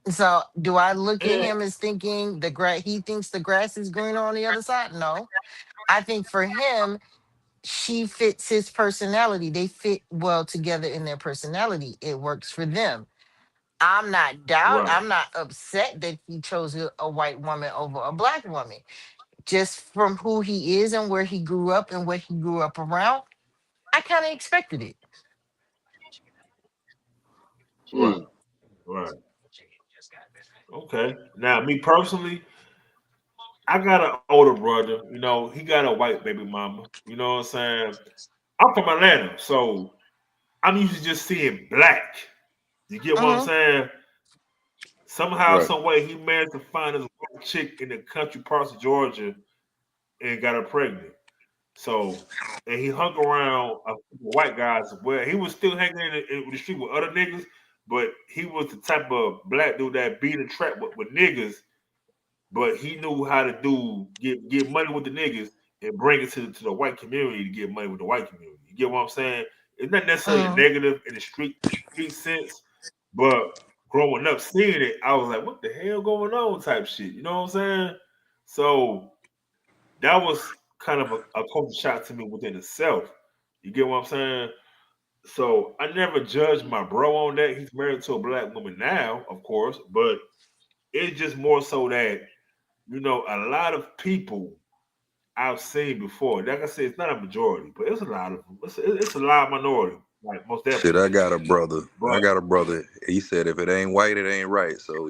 So, do I look at And him as thinking he thinks the grass is greener on the other side? No. I think for him, she fits his personality. They fit well together in their personality. It works for them. right. I'm not upset that he chose a white woman over a black woman. Just from who he is and where he grew up and what he grew up around, I kind of expected it. Right. Right. Okay. Now, me personally, I got an older brother. You know, he got a white baby mama. You know what I'm saying? I'm from Atlanta, so I'm used to just seeing black. You get what I'm Uh-huh. saying? Somehow, Right. some way, he managed to find this white chick in the country parts of Georgia and got her pregnant. So, and he hung around a white guys as well. He was still hanging in the street with other niggas, but he was the type of black dude that beat and trap with niggas. But he knew how to get money with the niggas and bring it to the white community to get money with the white community. You get what I'm saying? It's not necessarily a Uh-huh. negative in the street sense, but growing up seeing it, I was like, what the hell going on type shit. You know what I'm saying? So that was kind of a culture shock to me within itself. You get what I'm saying? So I never judged my bro on that. He's married to a black woman now, of course, but it's just more so that a lot of people I've seen before. Like I said, it's not a majority, but it's a lot of them. It's a lot minority, like most Shit, definitely. I got a brother. I But got a brother. He said if it ain't white, it ain't right. So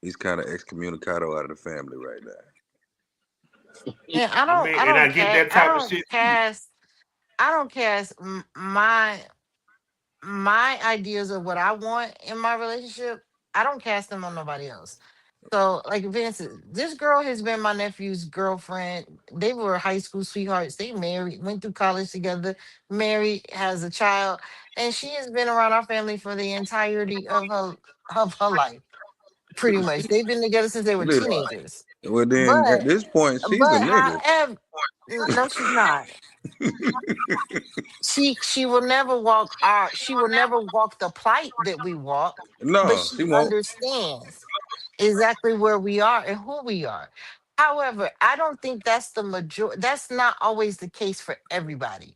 he's kind of excommunicado out of the family right now. Yeah, I I mean, and I don't get cast, that type of shit too. I don't cast my ideas of what I want in my relationship. I don't cast them on nobody else. So, like for instance, this girl has been my nephew's girlfriend. They were high school sweethearts. They married, went through college together, married, has a child, and she has been around our family for the entirety of her life. Pretty much, they've been together since they were This- teenagers. Well, then at But this point, she's a but nigga. however, no, she's not. She will never she will never walk the plight that we walk, but No, she she won't. understands exactly where we are and who we are. However, I don't think that's the that's not always the case for everybody.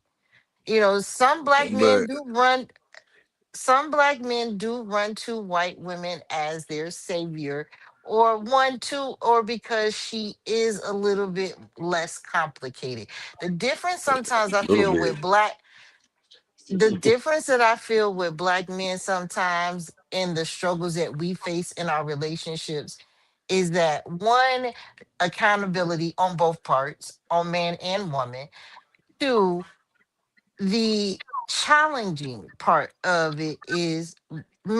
You know, But some black men do run to white women as their savior or 1, 2, or because she is a little bit less complicated. The difference sometimes I A little feel bit. with the difference that I feel with black men sometimes in the struggles that we face in our relationships is that one, accountability on both parts, on man and woman. Two, the challenging part of it is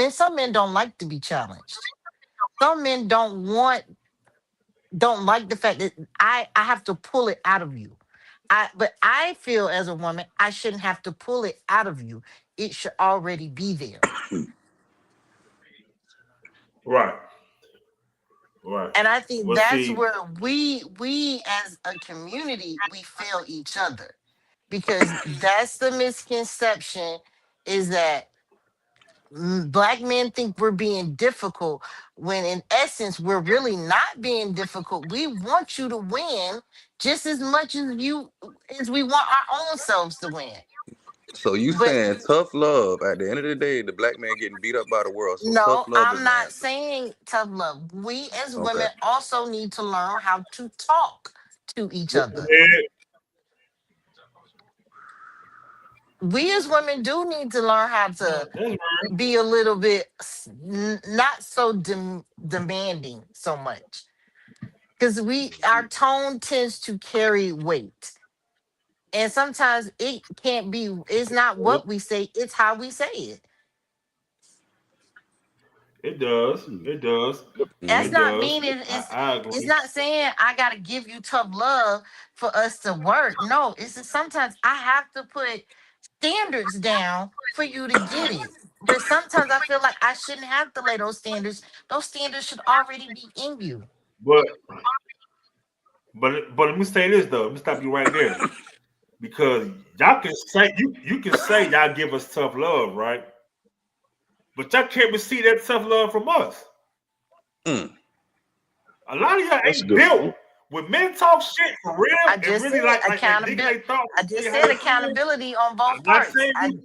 some men don't like to be challenged. Some men don't like the fact that I have to pull it out of you. But I feel as a woman, I shouldn't have to pull it out of you. It should already be there. Right. Right. And I think Well, that's see, where we as a community we fail each other, because that's the misconception, is that black men think we're being difficult when in essence we're really not being difficult. We want you to win just as much as we want our own selves to win. So you But saying tough love? At the end of the day, the black man getting beat up by the world. So tough no, love is I'm the not answer. saying tough love. We as Okay. women also need to learn how to talk to each other. yeah, We as women do need to learn how to that's right. be a little bit not so demanding so much, because we our tone tends to carry weight, and sometimes it can't be, it's not what we say, it's how we say it. It does. Hmm. It does. That's It Mm-hmm. not does. meaning I it's agree. not saying I gotta give you tough love for us to work. No, it's just sometimes I have to put standards down for you to get it. But sometimes I feel like I shouldn't have to lay those standards. Those standards should already be in you. But but let me say this though. Let me stop you right there. Because y'all can say you can say y'all give us tough love, right? But y'all can't receive that tough love from us. Mm. A lot of y'all That's a ain't good built point. when men talk shit for real I and just really said like digging accountability. their thoughts I and tell just you how said they feel. accountability on both I'm not parts. saying you.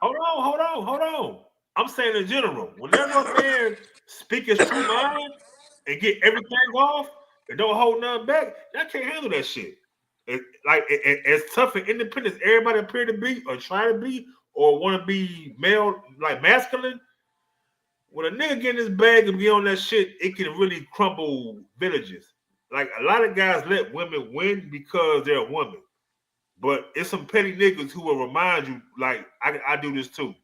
Hold on. I'm saying in general, whenever a man speak his true mind and get everything off and don't hold nothing back, y'all can't handle that shit. As tough and independent as everybody appear to be, or try to be, or want to be male, like masculine. When a nigga get in his bag and get on that shit, it can really crumble villages. Like a lot of guys let women win because they're a woman, but it's some petty niggas who will remind you, like I do this too.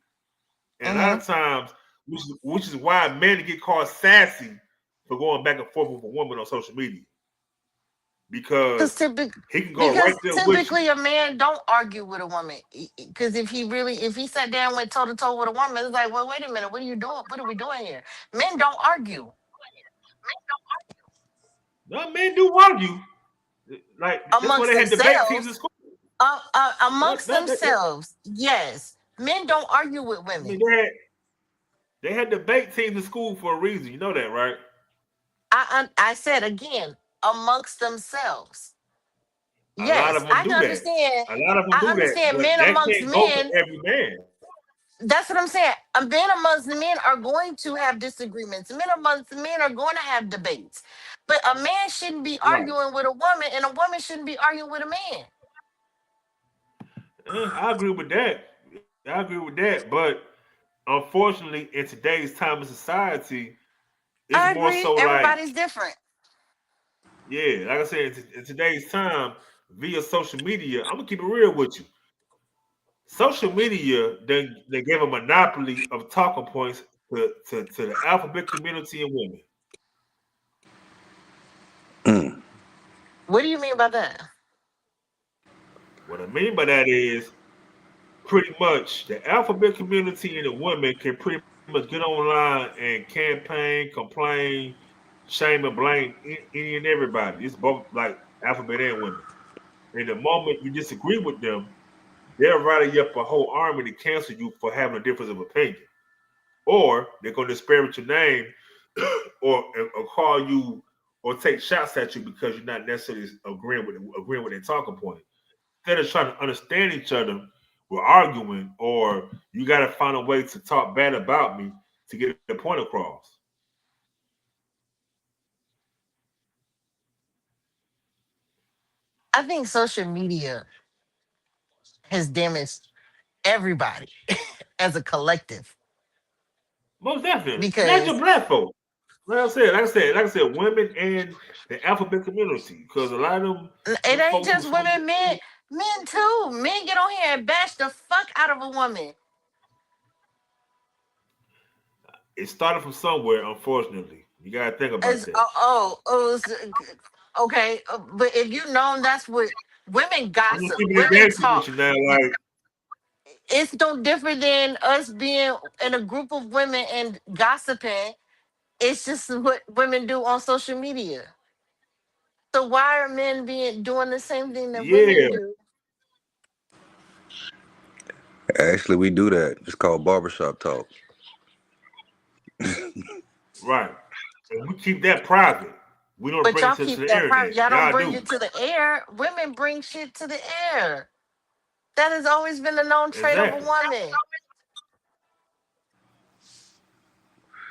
And a lot Mm-hmm. of times, which is why men get called sassy for going back and forth with a woman on social media, because Because typically, he can go right because there with you. typically a man don't argue with a woman. Because if he sat down and went toe to toe with a woman, it's like, well, wait a minute, what are you doing? What are we doing here? Men don't argue No, men do argue. Like that's why amongst they had debate teams in themselves. school. Amongst themselves, yes, men don't argue with I mean, women. they had debate teams in school for a reason. You know that, right? I said again, amongst themselves. A lot Yes, of them I can do that. understand. A lot of them I do that, understand but men that amongst can't go for men. every man. That's what I'm saying. Men amongst men are going to have disagreements. Men amongst men are going to have debates. But a man shouldn't be Right. arguing with a woman, and a woman shouldn't be arguing with a man. I agree with that. I agree with that. But unfortunately, in today's time of society, it's I more agree. so like, Everybody's different. yeah, like I said, in today's time, via social media, I'm gonna keep it real with you. Social media, they gave a monopoly of talking points to the alphabet community and women. Mm. What do you mean by that? What I mean by that is pretty much the alphabet community and the women can pretty much get online and campaign, complain, shame and blame any and everybody. It's both like alphabet and women. And the moment you disagree with them, they'll rally up a whole army to cancel you for having a difference of opinion. Or they're going to disparage your name or call you or take shots at you because you're not necessarily agreeing with their talking point. Instead of trying to understand each other, we're arguing, or you got to find a way to talk bad about me to get a point across. I think social media has damaged everybody as a collective Most definitely. Not your because black folks. Like I said, women and the alphabet community. Because a lot of it them ain't folks just who women, men too. Men get on here and bash the fuck out of a woman. it started from somewhere, unfortunately. You gotta think about As that. okay, but if you known that's what women I'm just gossip, keeping it women gangster with talk. you now, like It's no different than us being in a group of women and gossiping. It's just what women do on social media. So why are men being doing the same thing that women yeah, do? Actually, we do that. It's called barbershop talk. right. And we keep that private. We don't But bring it y'all to keep the that private. internet. Y'all don't Y'all bring do. it to the air. Women bring shit to the air. That has always been the known trait of a Exactly. woman.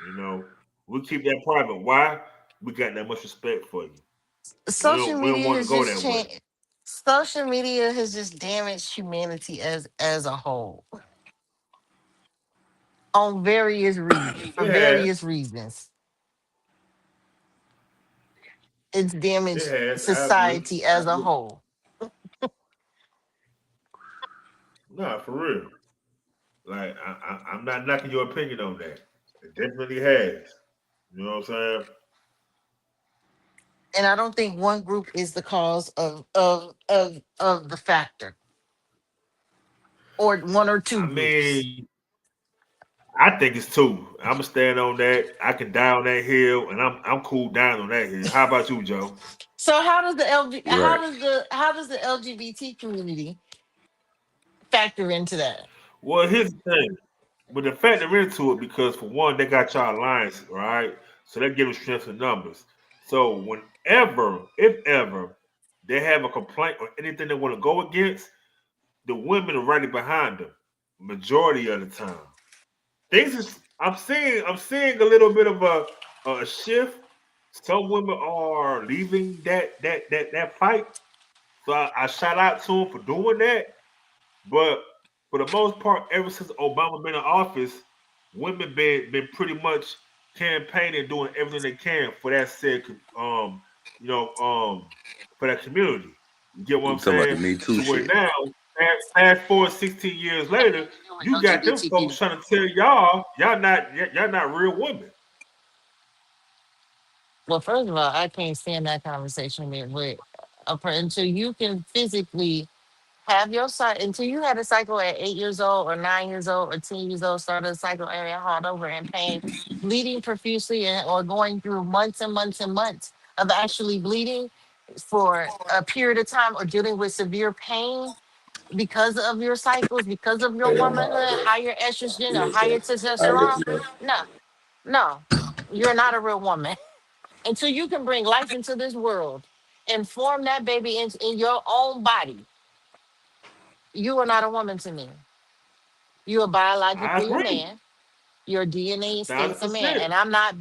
You know, we keep that private. Why? We got that much respect for you. Social We don't media want to has go just that way. changed. Social media has just damaged humanity as a whole on various reasons. For It has. various reasons, it's It damaged has. I agree. society I as a agree. whole. Nah, for real. Like I'm not knocking your opinion on that. It definitely has. You know what I'm saying? And I don't think one group is the cause of the factor, or one or two I groups. mean, I think it's two. I'ma stand on that. I can die on that hill, and I'm cool dying on that hill. How about you, Joe? So how does the Right. how does the LGBT community factor into that? Well, here's the thing. But the factor into it because for one, they got y'all alliance, right? So they give them strength in numbers. So whenever, if ever, they have a complaint or anything they want to go against, the women are right behind them. Majority of the time. Things is I'm seeing a little bit of a shift. Some women are leaving that fight. So I shout out to them for doing that. But for the most part, ever since Obama been in office, women been pretty much campaigning, doing everything they can for that said you know for that community. You get what You I'm talking about the saying? Me Too To where shit? now, fast forward 16 years later, you got them folks trying to tell y'all not real women. Well, first of all, I can't stand that conversation with until you can physically have your cycle, until you had a cycle at 8 years old or 9 years old or 10 years old, started a cycle area hauled over in pain, bleeding profusely, or going through months and months and months of actually bleeding for a period of time, or dealing with severe pain because of your cycles, because of your womanhood, higher estrogen or higher testosterone. No, no, you're not a real woman. Until you can bring life into this world and form that baby in your own body, you are not a woman to me. You are I biologically a agree, man. Your DNA thousand states a man. percent. And I'm not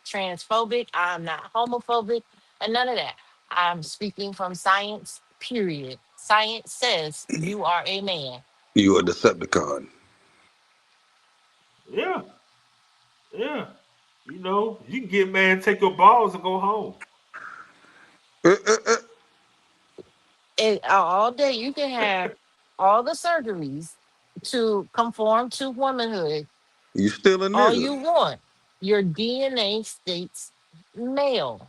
transphobic. I'm not homophobic and none of that. I'm speaking from science, period. Science says you are a man. You a Decepticon. Yeah, yeah. You know, you can get mad, take your balls, and go home. Uh, uh, uh. And all day you can have all the surgeries to conform to womanhood You still a all nigga. you want. Your DNA states male.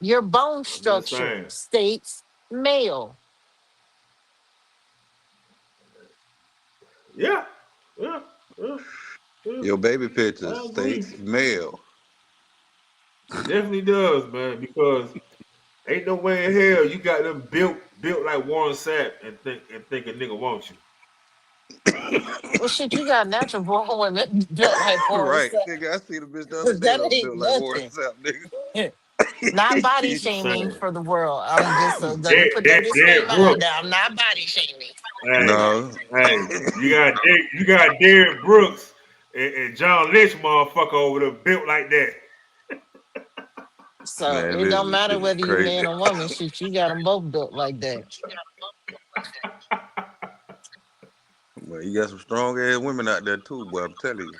Your bone I'm just structure saying. states male. Yeah, yeah, yeah, yeah. Your baby picture I agree. states male. It definitely does, man. Because ain't no way in hell you got them built like Warren Sapp and think a nigga wants you. Well, shit, you got natural born women built like Forrest. Right, nigga. I seen a bitch the other day That that was ain't built like Warren nothing. Sapp, Not body I'm just shaming saying. for the world. I'm just let me put that Derek disclaimer out there. Brooks. I'm not body shaming. Hey, no. hey, you got Derek Brooks and John Lynch motherfucker over there built like that. So Man, it don't listen, matter this is whether you crazy. man or woman. Shit, you got them both built like that. Well, you got some strong ass women out there too, boy. I'm telling you.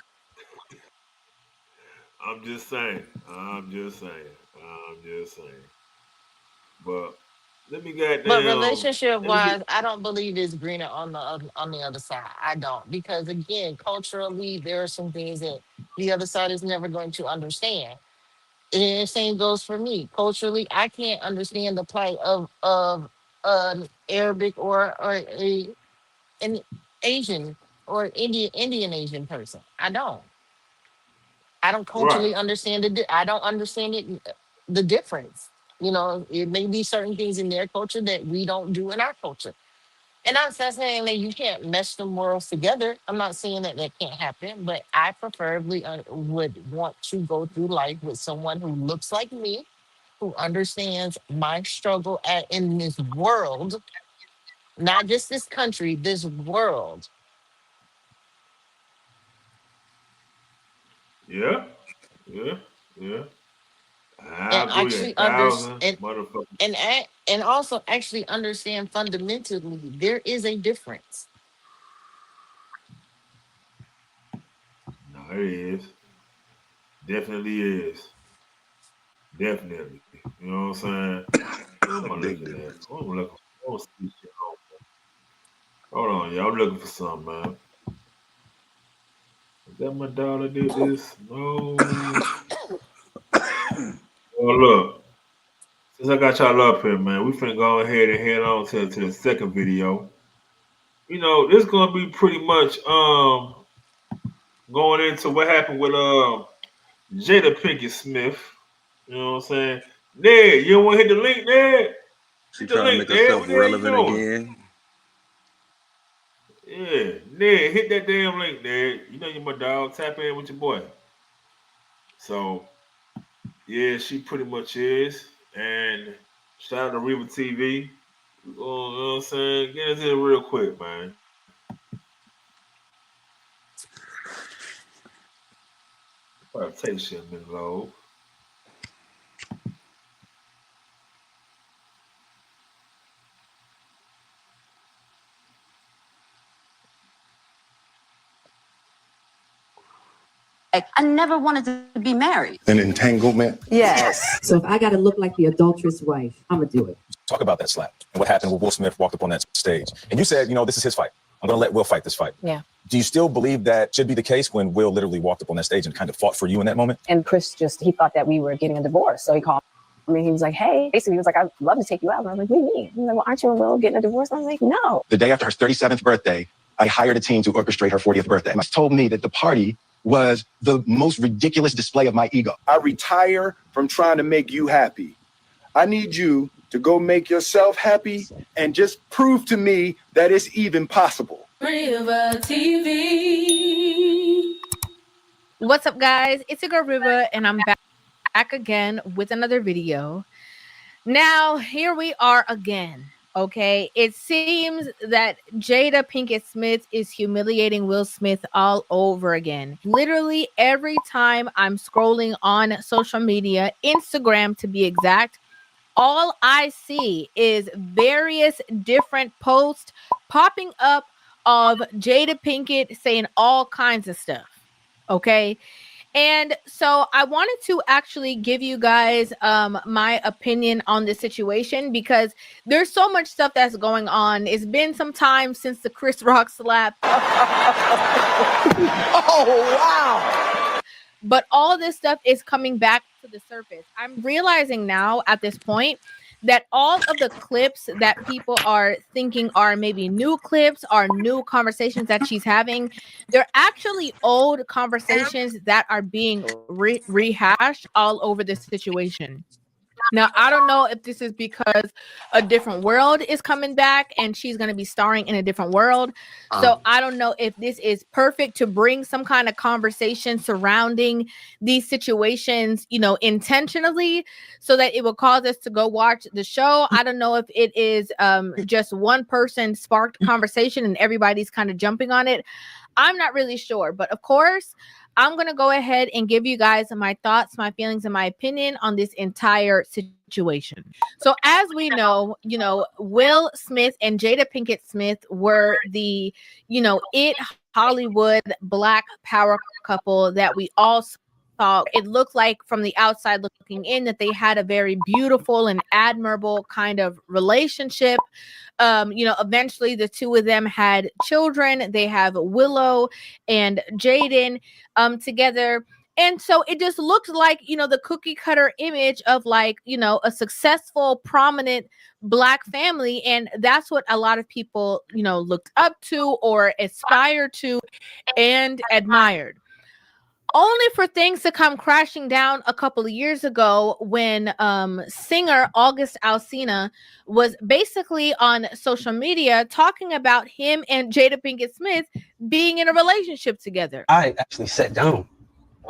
I'm just saying. I'm just saying. I'm just saying. But let me get But down. relationship Let me get. wise, I don't believe it's greener on on the other side. I don't, because again, culturally, there are some things that the other side is never going to understand. And the same goes for me. Culturally, I can't understand the plight of an Arabic or an Asian or Indian Asian person. I don't. I don't Right. culturally understand I don't understand it, the difference. You know, it may be certain things in their culture that we don't do in our culture. And I'm not saying that you can't mesh them worlds together. I'm not saying that that can't happen, but I preferably would want to go through life with someone who looks like me, who understands my struggle in this world, not just this country, this world, Yeah. Yeah. Yeah. I and agree a actually thousand understand motherfuckers. and also actually understand fundamentally there is a difference. No, it is. Definitely is. Definitely. You know what I'm saying? What am I Big looking at? difference. What am I looking for? I want to see shit. Hold on, y'all. I'm looking for something, man. Is that my daughter did this? No. Oh, look. Since I got y'all up here, man, we finna go ahead and head on to the second video. You know, this gonna be pretty much going into what happened with Jada Pinkett Smith. You know what I'm saying? Ned, you don't want to hit the link, Ned? She Hit the trying to link, make Ned. herself What the hell you relevant doing? again. Yeah, Ned, hit that damn link, Ned. You know you're my dog. Tap in with your boy. So yeah, she pretty much is. And shout out to Reba TV. You know what I'm saying? Get into it real quick, man. Probably take shit a minute low. I never wanted to be married. An entanglement? Yes. So if I got to look like the adulterous wife, I'm going to do it. Talk about that slap and what happened when Will Smith walked up on that stage. And you said, this is his fight. I'm going to let Will fight this fight. Yeah. Do you still believe that should be the case when Will literally walked up on that stage and kind of fought for you in that moment? And Chris he thought that we were getting a divorce. So he called me. He was like, hey, basically, he was like, I'd love to take you out. And I was like, what do you mean? He was like, well, aren't you and Will getting a divorce? And I was like, no. The day after her 37th birthday, I hired a team to orchestrate her 40th birthday. He told me that the party was the most ridiculous display of my ego. I retire from trying to make you happy. I need you to go make yourself happy and just prove to me that it's even possible. River TV. What's up, guys? It's your girl River, and I'm back again with another video. Now, here we are again. Okay, it seems that Jada Pinkett Smith is humiliating Will Smith all over again. Literally every time I'm scrolling on social media, Instagram to be exact, all I see is various different posts popping up of Jada Pinkett saying all kinds of stuff. Okay. And so I wanted to actually give you guys my opinion on the situation, because there's so much stuff that's going on. It's been some time since the Chris Rock slap. Oh, wow. But all this stuff is coming back to the surface. I'm realizing now at this point that all of the clips that people are thinking are maybe new clips, are new conversations that she's having, they're actually old conversations that are being rehashed all over this situation. Now, I don't know if this is because a different world is coming back and she's going to be starring in a different world. So I don't know if this is perfect to bring some kind of conversation surrounding these situations, intentionally, so that it will cause us to go watch the show. I don't know if it is just one person sparked conversation and everybody's kind of jumping on it. I'm not really sure. But of course, I'm going to go ahead and give you guys my thoughts, my feelings, and my opinion on this entire situation. So as we know, Will Smith and Jada Pinkett Smith were the, it Hollywood Black power couple that we all saw. It looked like from the outside looking in that they had a very beautiful and admirable kind of relationship. Eventually the two of them had children. They have Willow and Jaden together. And so it just looked like, the cookie cutter image of like, a successful, prominent Black family. And that's what a lot of people, looked up to or aspired to and admired. Only for things to come crashing down a couple of years ago when singer August Alsina was basically on social media talking about him and Jada Pinkett Smith being in a relationship together. I actually sat down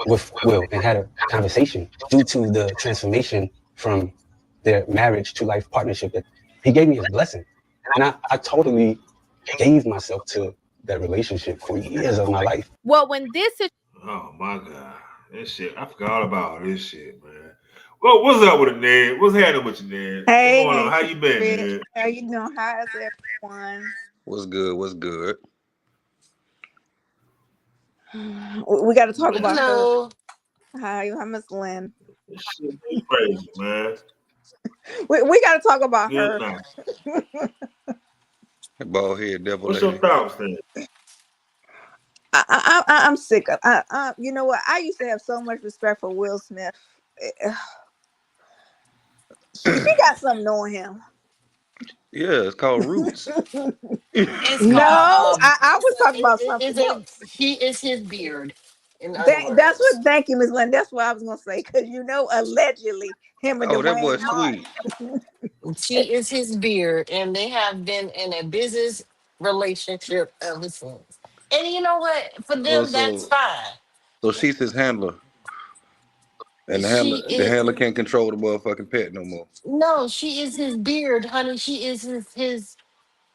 with Will and had a conversation due to the transformation from their marriage to life partnership that he gave me his blessing. And I totally gave myself to that relationship for years of my life. Well, when this is Oh my God, this shit! I forgot all about this shit, man. Well, what's up with it, Ned? What's happening with you, Ned? Hey, What's going on? How you been, Rich. Ned? How you doing? How's everyone? What's good? What's good? We got to talk about her. Hello. Hi, Miss Lynn. This shit is crazy, man. We got to talk about Good her. night. Bald head devil What's lady. your thoughts, then? I'm sick of. You know what? I used to have so much respect for Will Smith. She got something on him. Yeah, it's called Roots. It's No, called, I was talking about something else. he is his beard. In other That's words. what. Thank you, Miss Lynn. That's what I was gonna say because allegedly him and Oh, that boy Dwayne sweet. She is his beard, and they have been in a business relationship ever since. And you know what? For Oh, them, that's so fine. she's his handler, and She the is handler can't control the motherfucking pet no more. no, she is his beard, honey. She is his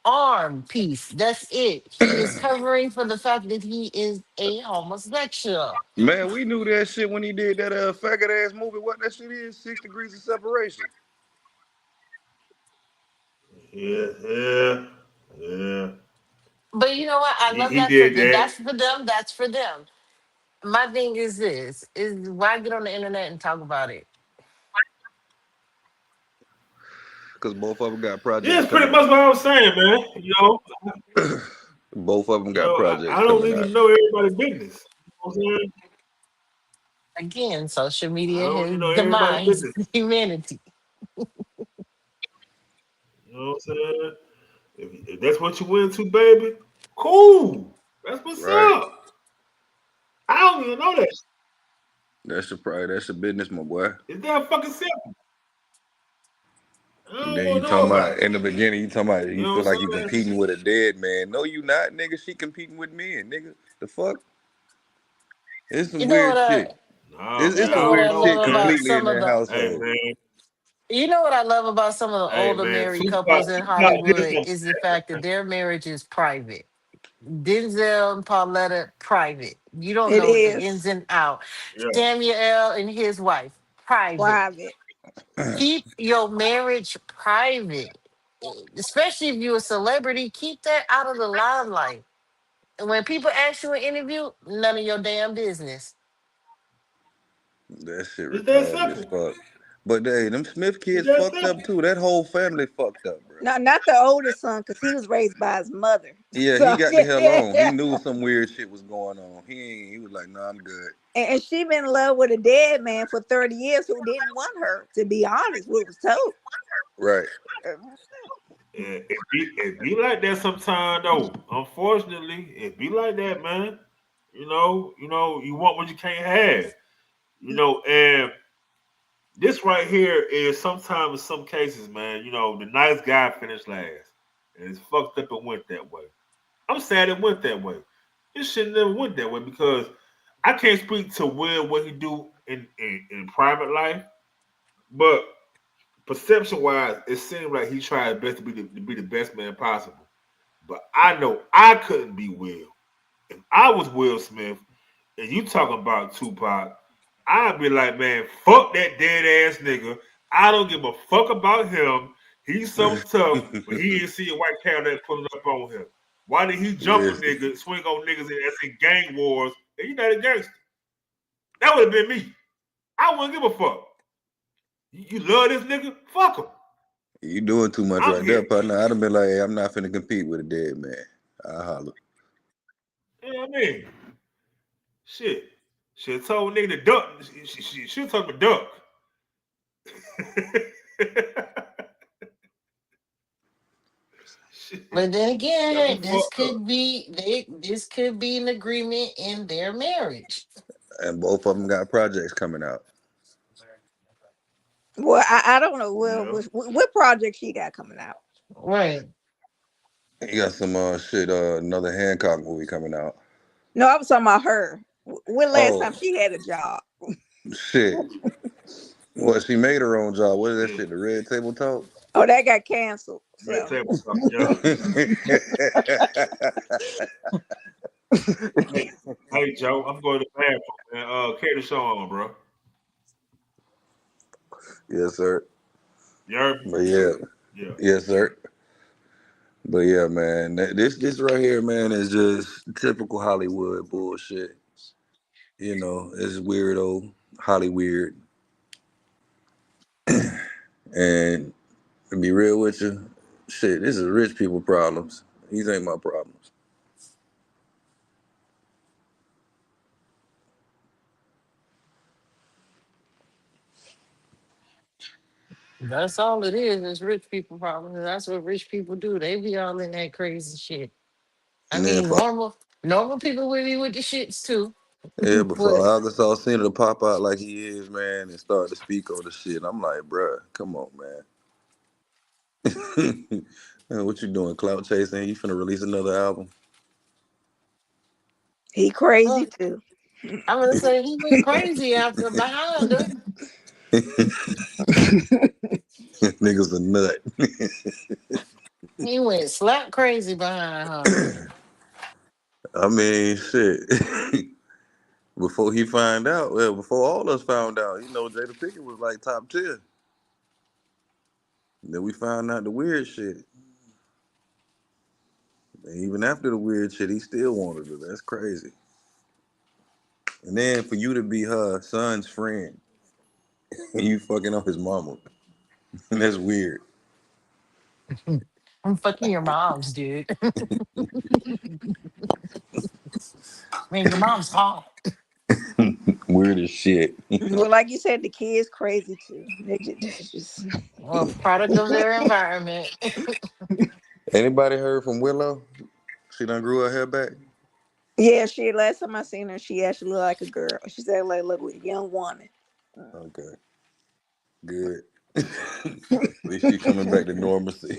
arm piece. That's it. He is covering for the fact that he is a homosexual. Man, we knew that shit when he did that faggot ass movie. What that shit is? 6 Degrees of Separation. Yeah. But you know what? I love He that for did them. that. That's for them. That's for them. My thing is this: is why get on the internet and talk about it? Because both of them got Yeah, projects it's pretty coming much out. what I was saying, man. Both of them got projects I don't coming need to out. know everybody's business. You know what I'm saying? Again, social I media don't need to has know everybody's demised business. humanity. You know what I'm saying? If that's what you into, baby, cool. That's what's Right. up. I don't even know that. That's the business, my boy. It's that fucking simple. I And don't then want you to know talking about about it. in the beginning, you talking about You you know feel what like you I'm saying? competing with a dead man. No, you not, nigga. She competing with men, nigga. The fuck? It's some You know what weird I? shit. Nah, You It's man, I know some what already I weird know, shit love man. about completely in some of that the. Hey, household. man. You know what I love about some of the Hey, older man. married Tupac couples in did Hollywood something. is the fact that their marriage is private. Denzel and Pauletta, private. You don't it know the is ins and out. Yeah. Samuel and his wife, private. private. Keep your marriage private. Especially if you're a celebrity, keep that out of the limelight. And when people ask you an interview, none of your damn business. That shit It's that retarded as simple. fuck. But hey, them Smith It's kids that fucked up simple. too. That whole family fucked up, bro. Not the oldest son because he was raised by his mother. Yeah, he So got the hell on. He knew some weird shit was going on. He was like, nah, I'm good. and she been in love with a dead man for 30 years who didn't want her. To be honest, what was told. Right. Yeah, it be like that sometimes though. Unfortunately, it be like that, man. You want what you can't have. And this right here is sometimes in some cases, man, the nice guy finished last. And it's fucked up and went that way. I'm sad it went that way. It should never went that way because I can't speak to Will what he do in private life, but perception wise, it seems like he tried his best to be the best man possible. But I know I couldn't be Will. If I was Will Smith, and you talk about Tupac, I'd be like, man, fuck that dead ass nigga. I don't give a fuck about him. He's so tough, but he ain't see a white Cadillac pulling up on him. Why did he jump a Yes. nigga, swing on niggas that's in gang wars, and you're not a gangster? That would have been me. I wouldn't give a fuck. You love this nigga? Fuck him. You doing too much I'm right there, here. partner. I'd have been like, hey, I'm not finna compete with a dead man. I holler. You know what I mean? Shit. Should have told nigga to duck. She should have told him to duck. But then again, Got hey, me fucked up. this could be an agreement in their marriage. And both of them got projects coming out. Well, I don't know. Well, Yeah. what project she got coming out? Right. You got some shit, another Hancock movie coming out. No, I was talking about her. When last time Oh, she had a job? shit. Well, she made her own job. What is that Yeah. shit? The Red Table Talk? Oh, that got canceled. Red So table talk, yeah. Hey, Joe, I'm going to the bathroom, man. Carry the show on, bro. Yes, sir. You heard me? But yeah, Yeah. yes, sir. But yeah, man, this right here, man, is just typical Hollywood bullshit. You know, it's weirdo, Hollyweird. And to be real with you, shit, this is rich people problems. These ain't my problems. That's all it is. It's rich people problems. That's what rich people do. They be all in that crazy shit. I And then mean, for normal people would be with the shits too. yeah, but But for August Alsina to pop out like he is, man, and start to speak on the shit, I'm like, bruh, come on, man. Man, what you doing? Clout chasing? You finna release another album? he crazy well, too. I'm gonna say he went crazy after behind her. Niggas a nut. He went slap crazy behind her. I mean, shit. Before he find out, well, before all us found out, you know, Jada Pinkett was like top 10. Then we found out the weird shit. And even after the weird shit, he still wanted her. That's crazy. And then for you to be her son's friend, and you fucking up his mama, that's weird. I'm fucking your mom's, dude. Man, your mom's hot. Weird as shit. Well, like you said, the kids crazy too. They just Well, product of their environment. Anybody heard from Willow? She done grew her hair back? yeah. She last time I seen her, she actually looked like a girl. She said like look like a young woman. Okay, good. At least she coming back to normalcy.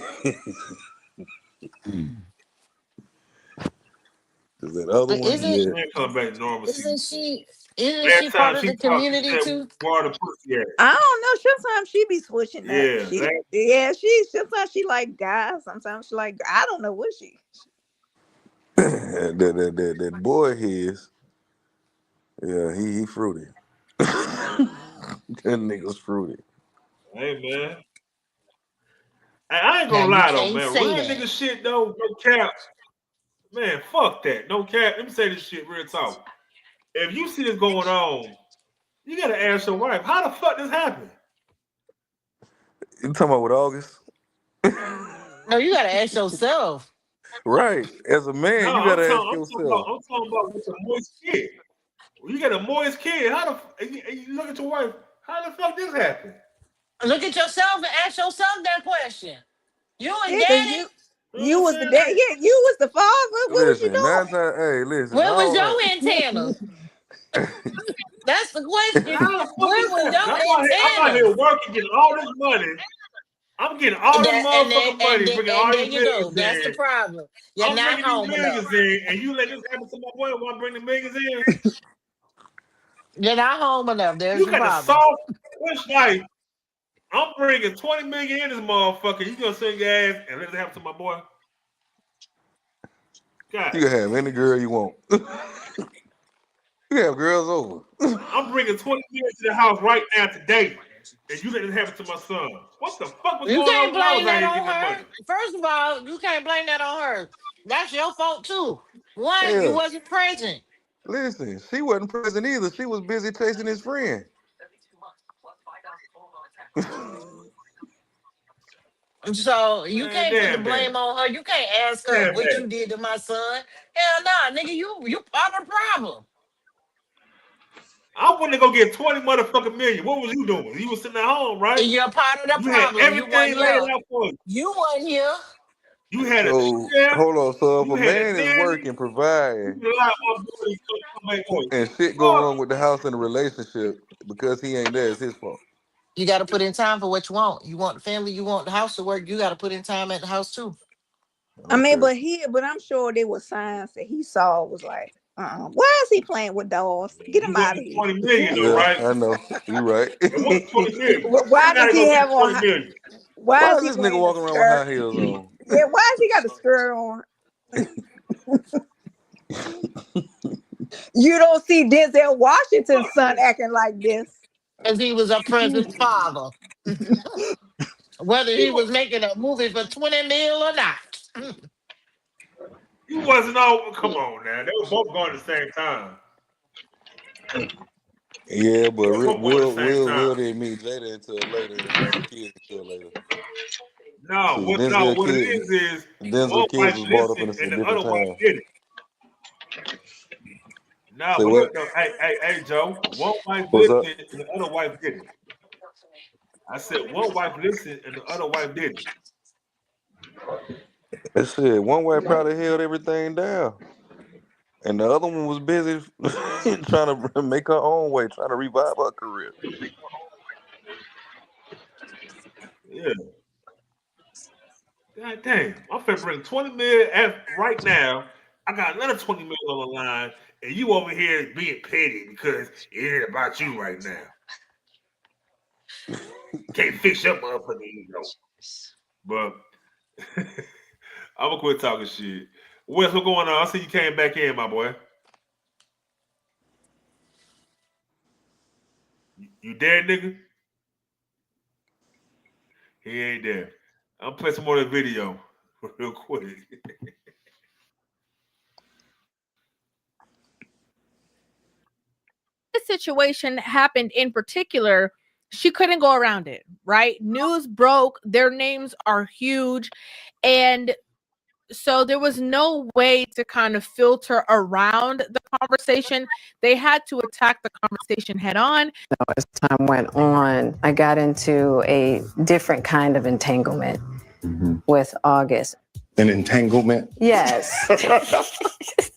Cause that other But one, isn't yeah. Man, come back to normalcy. isn't she isn't Last she part time of she the talked, she community said, too? "Where the pussy at?" I don't know. Sometimes she be switching up. Yeah. Sometimes she like guys. Sometimes she like. I don't know what she. that boy his, yeah, he fruity. That nigga's fruity. Hey, man. I ain't Now gonna you lie though, can't man. say Real that. nigga shit though, no cap. Man, fuck that. No cap. Let me say this shit real talk. If you see this going on, you gotta ask your wife, how the fuck this happened? You talking about with August? No, you gotta ask yourself. Right. As a No, man, you gotta ask yourself. I'm talking about with a moist kid. You got a moist kid. How the you look at your wife, how the fuck this happened? Look at yourself and ask yourself that question. You was Yeah, cause daddy. You know you what was the I'm dad. saying? Yeah, you was the father. What was you Listen, hey, listen, Where was all your antenna? That's the question. How the fuck Where this was happened? your I'm out here antennas? working, getting all this money. I'm getting all this motherfucking money, bringing And all there these you go. millions That's the in. problem. You're I'm not bringing these home enough. millions in, and you let this happen to my boy while I bring the millions in. You're not home enough. There's You the got a problem. soft push life. I'm bringing 20 million in this motherfucker. You gonna sing your ass and let it happen to my boy? God you can have damn. any girl you want. Yeah, girls over. I'm bringing 20 million to the house right now today, and you letting it happen to my son. What the fuck was You going on can't when I blame was out that here on getting that her. money? First of all, you can't blame that on her. That's your fault too. One, you Hell, wasn't present. listen, she wasn't present either. She was busy chasing his friend. So you Man, can't put the damn blame that. on her. You can't ask her Damn what that. you did to my son. Hell nah, nigga, you part of the problem. I went to go get 20 motherfucking million. What was you doing? You was sitting at home, right? And you're part of the You had problem. You everything wasn't laid here. out for you. You wasn't here. You had a So chair. hold on. So if You a had man is nanny. working, You providing, could allow my boy to come back home. and shit go wrong with the house and the relationship because he ain't there, it's his fault. You got to put in time for what you want. You want the family, you want the house to work. You got to put in time at the house too. I mean, Okay. but I'm sure there were signs that he saw was like, why is he playing with dolls? Get You him want out of the here. 20 million though, Yeah, right? I know. You right. And what's 20 million? Why I does gotta he go get have the 20 on? million. Why Why is is he this nigga wearing a walking around with high skirt? heels on? Yeah, why has he got a skirt on? You don't see Denzel Washington's son acting like this. Because he was a present father. Whether he was making a movie for 20 mil or not. You wasn't all. Come on now. They were both going at the same time. Yeah, They but were both going at the same Will time. didn't meet Jada until later and had the kids until later. No, See, what it is Denzel one kids wife was brought up in listened a and the different other wife time. didn't. No, Say but what? look though, hey, Joe. One wife What's up? listened and the other wife didn't. I said one wife listened and the other wife didn't. That shit. One wife probably held everything down, and the other one was busy trying to make her own way, trying to revive her career. Yeah. God damn. I'm finna bring 20 million right now. I got another 20 million on the line, and you over here being petty because it ain't about you right now. Can't fix your motherfucking ego. But I'm gonna quit talking shit. Wes, what's going on? I see you came back in, my boy. You there, nigga? He ain't there. I'm play some more of the video real quick. This situation happened in particular, she couldn't go around it, right? News broke, their names are huge. And so there was no way to kind of filter around the conversation. They had to attack the conversation head on. As time went on, I got into a different kind of entanglement with August. An entanglement? Yes.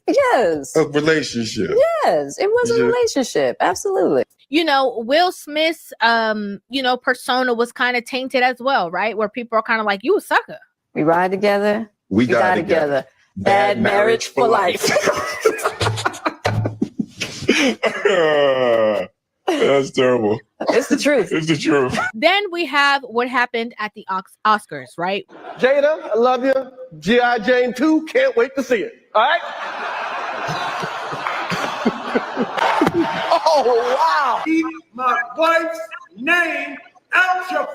Yes. A relationship. Yes. It was a relationship. Absolutely. You know, Will Smith's persona was kind of tainted as well, right? Where people are kind of like, you a sucker. We ride together. We die together. Bad marriage for life. That's terrible. It's the truth. It's the truth. Then we have what happened at the Oscars, right? Jada, I love you. G.I. Jane 2, can't wait to see it. All right? Oh, wow. Keep my wife's name out your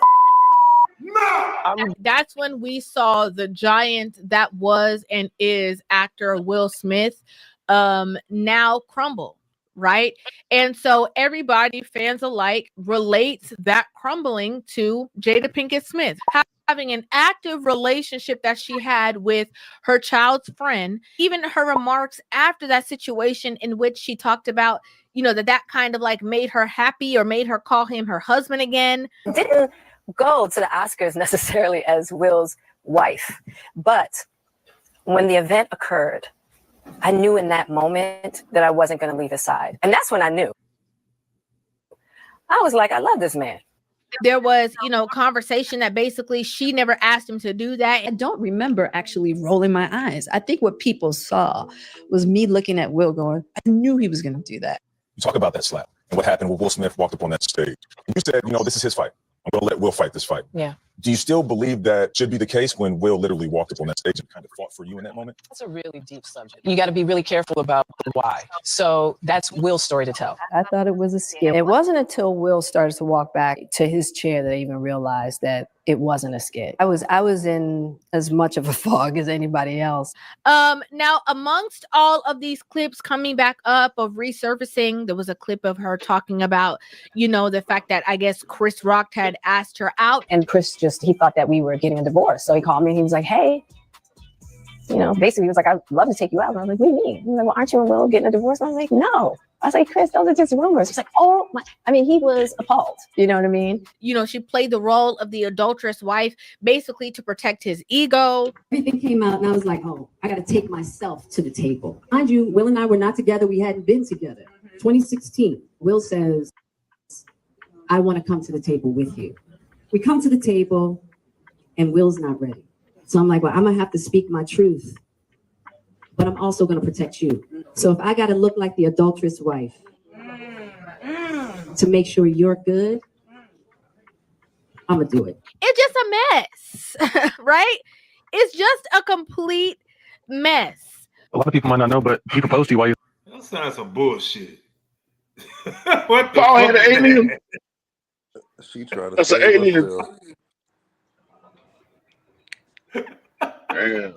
mouth. That's when we saw the giant that was and is actor Will Smith now crumble, right? And so everybody, fans alike, relates that crumbling to Jada Pinkett Smith having an active relationship that she had with her child's friend. Even her remarks after that situation, in which she talked about, that kind of like made her happy or made her call him her husband again. Didn't go to the Oscars necessarily as Will's wife, but when the event occurred, I knew in that moment that I wasn't going to leave his side. And that's when I knew. I was like, I love this man. There was, conversation that basically she never asked him to do that. I don't remember actually rolling my eyes. I think what people saw was me looking at Will going, I knew he was going to do that. You talk about that slap and what happened when Will Smith walked up on that stage. You said, this is his fight. I'm going to let Will fight this fight. Yeah. Do you still believe that should be the case when Will literally walked up on that stage and kind of fought for you in that moment? That's a really deep subject. You got to be really careful about the why. So that's Will's story to tell. I thought it was a skit. It wasn't until Will started to walk back to his chair that I even realized that it wasn't a skit. I was in as much of a fog as anybody else. Now, amongst all of these clips coming back up of resurfacing, there was a clip of her talking about, the fact that I guess Chris Rock had asked her out. And Chris he thought that we were getting a divorce. So he called me and he was like, hey, basically he was like, I'd love to take you out. And I was like, what do you mean? He was like, well, aren't you and Will getting a divorce? And I was like, no. I was like, Chris, those are just rumors. He's like, oh my, he was appalled. You know what I mean? She played the role of the adulterous wife, basically to protect his ego. Everything came out and I was like, oh, I got to take myself to the table. Mind you, Will and I were not together. We hadn't been together. 2016, Will says, I want to come to the table with you. We come to the table and Will's not ready. So I'm like, well, I'm going to have to speak my truth, but I'm also going to protect you. So if I got to look like the adulterous wife to make sure you're good, I'm going to do it. It's just a mess, right? It's just a complete mess. A lot of people might not know, but he proposed to you while you. That sounds some bullshit. What the Paul fuck had an is alien. that? She tried to That's an save alien. herself. Damn.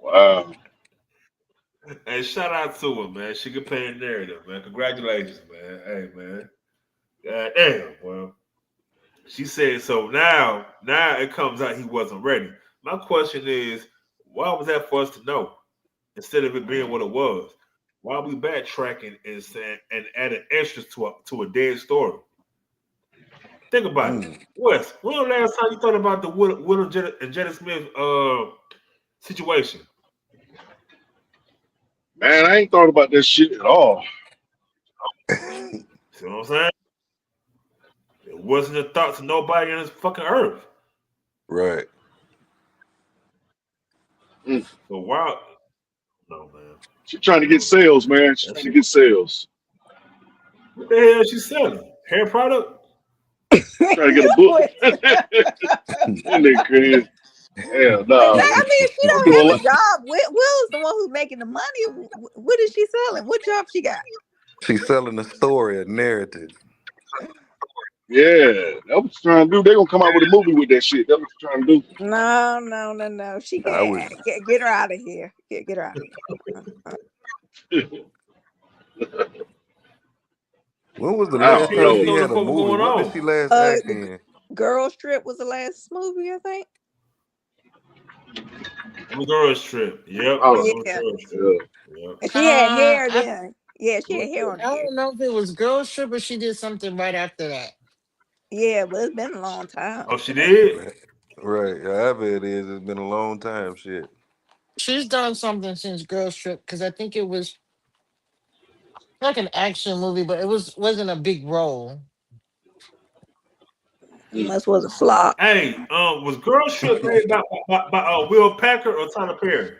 Wow. Hey, shout out to her, man. She can play a narrative, man. Congratulations, man. Hey, man. God damn, well. She said so. Now it comes out he wasn't ready. My question is, why was that for us to know instead of it being what it was? Why are we backtracking and saying and adding extras to a dead story? Think about it. Wes, when was the last time you thought about the Will and Jada Smith situation? Man, I ain't thought about this shit at all. See what I'm saying? It wasn't a thought to nobody on this fucking earth. Right. So why? No, man. She's trying to get sales, man. She's trying to get sales. What the hell is she selling? Hair product? Trying to get a book. That nigga crazy. Hell no. She don't have a job. Will's the one who's making the money. What is she selling? What job she got? She's selling a story, a narrative. Yeah, that's what she's trying to do. They're gonna come out with a movie with that shit. That's what she's trying to do. No. She can't. Get her out of here. Get her out of here. When was the last time she had a movie? What did she last act in? Girls Trip was the last movie, I think. Girls Trip. Yep. Oh, yeah. Yep. And she had hair then. Yeah, she had hair on I don't know if it was Girls Trip or she did something right after that. Yeah, but it's been a long time. Oh, she did? Right. However it is, it's been a long time. Shit. She's done something since Girls Trip because I think it was like an action movie, but it wasn't a big role. Must was a flop. Hey, was Girls Trip made by Will Packer or Tyler Perry?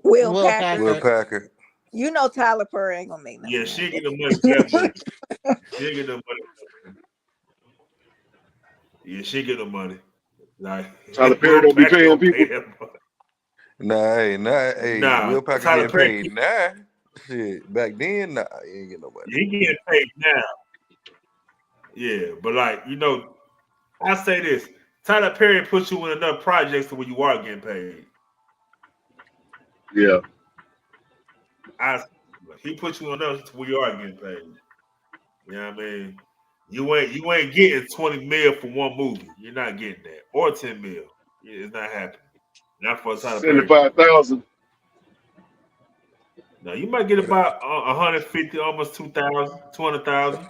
Will Packer. Will Packer. You know Tyler Perry ain't gonna make nothing. Yeah, she get the money. Definitely. She get the money. Yeah, she get the money. Like Tyler Perry don't be paying people. Nah, Will Packer Tyler getting Perry. paid now. Shit, back then, nah, he ain't getting no money. He getting paid now. Yeah, but I say this: Tyler Perry puts you in enough projects to where you are getting paid. Yeah. He puts you in enough to where you are getting paid. You know what I mean? You ain't getting 20 mil for one movie. You're not getting that. Or 10 mil. It's not happening. Not for Tyler Perry. 75,000. Now you might get about 150, almost 2,000, 200,000.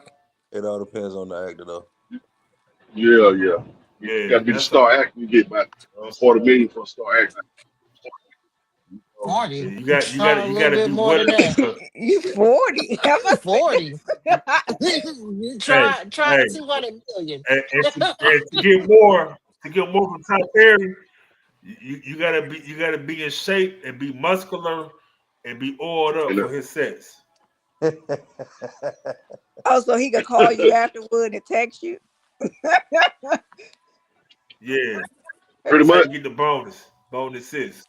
It all depends on the actor, though. Yeah. You gotta be the star actor. You get about 40 million for a star actor. 40. You gotta be more than that. You 40. 40. Try 200 million. And to get more from Tyler Perry, you gotta be in shape and be muscular and be oiled up for his sets. Oh, so he could call you afterward and text you? Yeah. Pretty That's how much. you get the bonuses.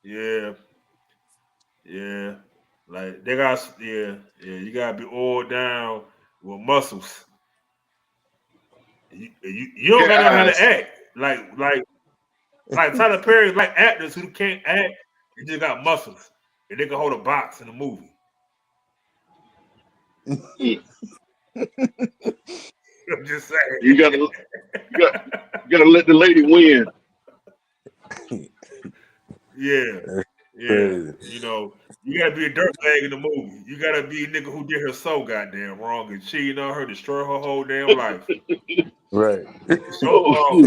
Yeah. Yeah. Like they got you gotta be oiled down with muscles. You don't Get gotta know how to eyes. act. Like Tyler Perry like actors who can't act, they just got muscles. And they can hold a box in a movie. I'm just saying. You gotta let the lady win. Yeah. Yeah. Crazy. You know, you gotta be a dirtbag in the movie. You gotta be a nigga who did her so goddamn wrong and cheating on her, destroy her whole damn life. Right. It's so far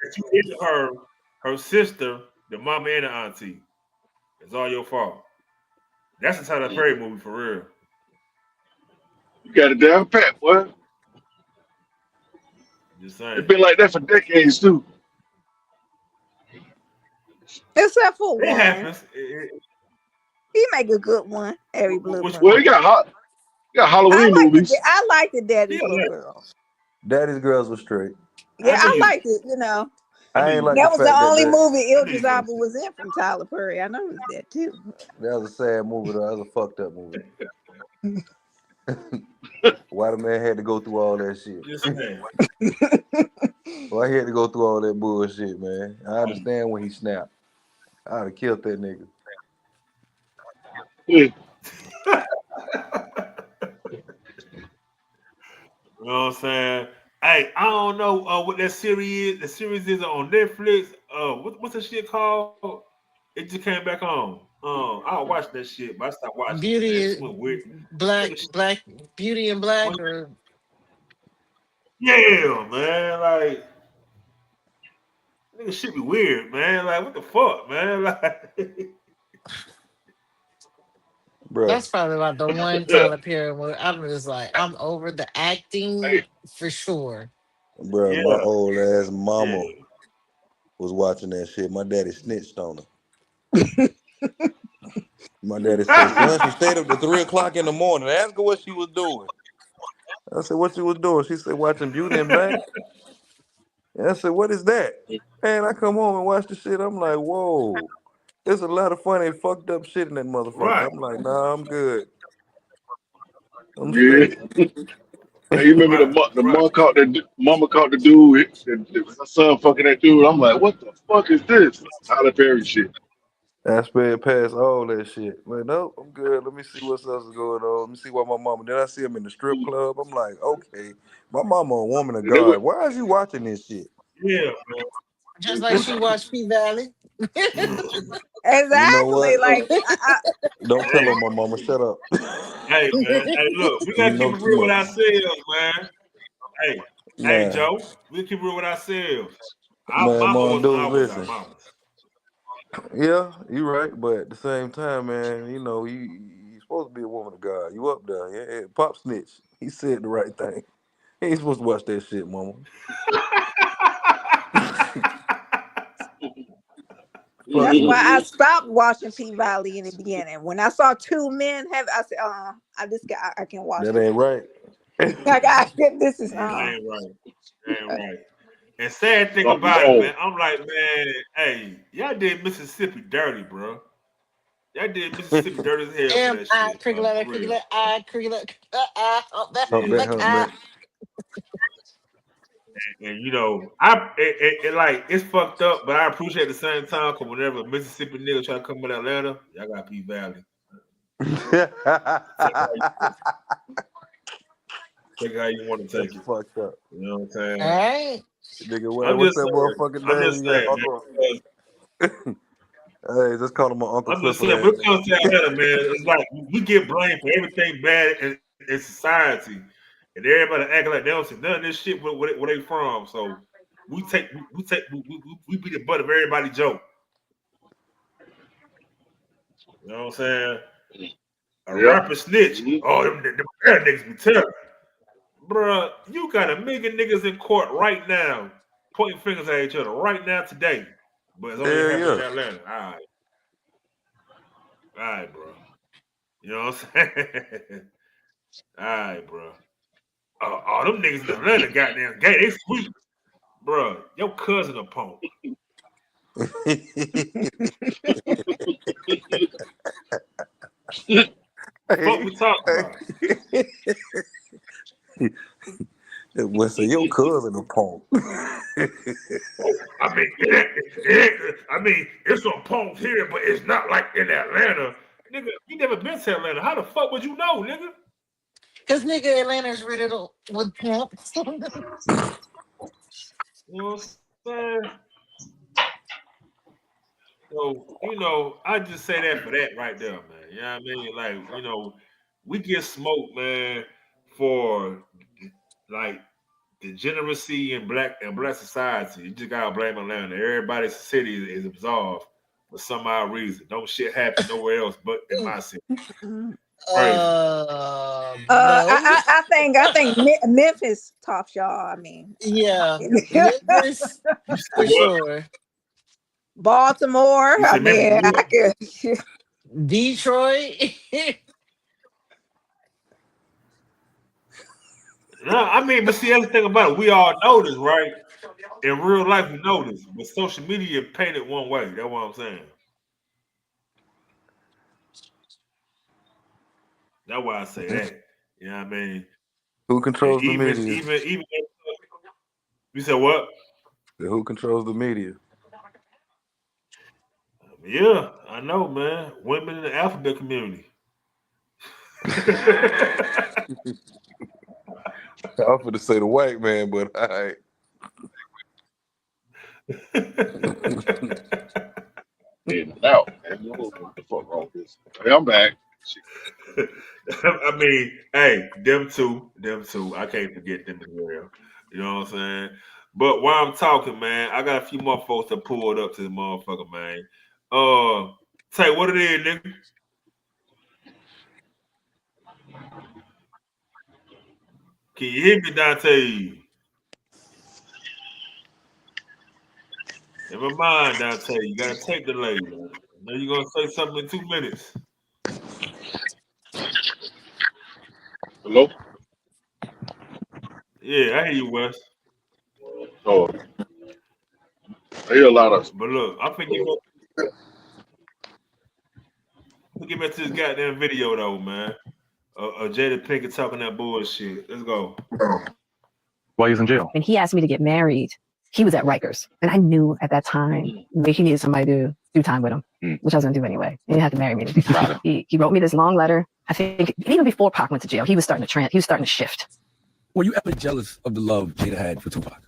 that you hit her sister, the mama and the auntie. It's all your fault. That's a Tyler Perry movie for real. You got it down pat, boy. Just It's saying. been like that for decades too. Except for It one. happens. He make a good one. Harry Blue Which Moon. Well, you got Halloween movies. I like the Daddy's Little Girl. Daddy's Girls was straight. Yeah, I you. liked it. You know, I ain't like that the was the fact only that movie I knew you Idris were Elba gonna was in from Tyler Perry. I noticed that too. that was a sad movie though. That was a fucked up movie. Why the man had to go through all that shit? Just saying. Why he had to go through all that bullshit, man? I understand when he snapped. I'd have killed that nigga. Yeah. You know what I'm saying? Hey, I don't know what that series is. The series is on Netflix. What's that shit called? It just came back on. I watched that shit, but I stopped watching it, man. It went weird. Black Beauty and Black, or Yeah, man. Like nigga shit be weird, man. Like what the fuck, man? Like Bro. that's probably like the one Tyler Perry movie. I'm just like, I'm over the acting for sure. Bro, yeah, my old ass yeah. mama was watching that shit. My daddy snitched on her. My daddy said, son, she stayed up to 3 o'clock in the morning. Ask her what she was doing. I said, what she was doing? She said, watching Beauty and Black. And I said, what is that? Man, I come home and watch the shit. I'm like, whoa. There's a lot of funny fucked up shit in that motherfucker. Right. I'm like, nah, I'm good. I'm Yeah. straight. Now you remember the mom caught mama caught the dude, her son fucking that dude. I'm like, what the fuck is this? Tyler Perry shit. I sped past all that shit. Like, no, I'm good. Let me see what else is going on. Let me see what my mama. Then I see him in the strip club. I'm like, okay, my mama a woman of God. Why is you watching this shit? Yeah, man. Just like she watched P Valley. Exactly. You know what? Like, Don't tell her, my mama. Shut up. Hey, man. Hey, look, we gotta You keep know it too real with much. ourselves, man. Hey, Nah, Joe, we keep it real with ourselves. Our man, mama Mon, wasn't dude, always our listen. mamas. Yeah, you right, but at the same time, man, you know, you supposed to be a woman of God. You up there, yeah. Pop snitch. He said the right thing. He ain't supposed to watch that shit, mama. that's why I stopped watching P Valley in the beginning. When I saw two men have, I said, I can watch That this. ain't right. This is That ain't right. That ain't right. And sad thing Something about it, wrong. man, I'm like, man, hey, y'all did Mississippi dirty, bro. Y'all did Mississippi dirty as hell for that shit, man, for real. Humpback. And you know, it's fucked up, but I appreciate at the same time because whenever a Mississippi nigga try to come to Atlanta, y'all got P Valley. Take it how you want to take That's it. fucked up. You know what I'm saying? All right. Nigga, what's that motherfucking name? You got Uncle. Hey, just call him my Uncle I'm just Clifford saying, ass when it comes to Atlanta, man, it's like we get blamed for everything bad in society, and everybody act like they don't see none of this shit where they from. So we be the butt of everybody's joke. You know what I'm saying? A Yep. rapper snitch. Oh, them niggas be terrible. Bruh, you got a million niggas in court right now pointing fingers at each other right now today. But it's only Hell happening in yeah. Atlanta. All right, bro. You know what I'm saying? All right, bro. All them niggas in Atlanta goddamn gay. They sweet. Bro, your cousin a punk. What we talking about? Well, so your cousin a punk. I mean, it's some punks here, but it's not like in Atlanta. Nigga, you never been to Atlanta. How the fuck would you know, nigga? Because nigga, Atlanta's riddled with pimps. You know what I'm saying? So, I just say that for that right there, man. You know what I mean? Like, we get smoked, man, for like degeneracy in black society. You just gotta blame Atlanta. Everybody's city is absolved for some odd reason. No shit happen nowhere else but in my city. Crazy. No. I think Memphis tops y'all. I mean, Yeah, Memphis for sure. Baltimore. I mean, I could. Detroit. No, I mean, but see, that's the thing about it. We all know this, right? In real life, we know this, but social media painted one way. That's what I'm saying. That's why I say that. You know what I mean? Who controls the Even media? you said what? Who controls the media? Yeah, I know, man. Women in the alphabet community. I offered to say the white man, but I. Out. What the fuck wrong with this? Hey, I'm back. I mean, hey, them two. I can't forget them as well. You know what I'm saying? But while I'm talking, man, I got a few more folks that pulled up to the motherfucker, man. Say what it is, nigga. Can you hear me, Dante? Never mind, Dante. You got a tape delay. Now you're gonna say something in 2 minutes. Hello? Yeah, I hear you, Wes. Oh, I hear a lot of. But look, I'm finna get back to this goddamn video though, man. Jada Pinkett talking that bullshit. Let's go. While he's in jail. When he asked me to get married, he was at Rikers. And I knew at that time that he needed somebody to do time with him, which I was going to do anyway. He didn't have to marry me to do time. He wrote me this long letter. I think even before Pac went to jail, he was starting to shift. Were you ever jealous of the love Jada had for Tupac?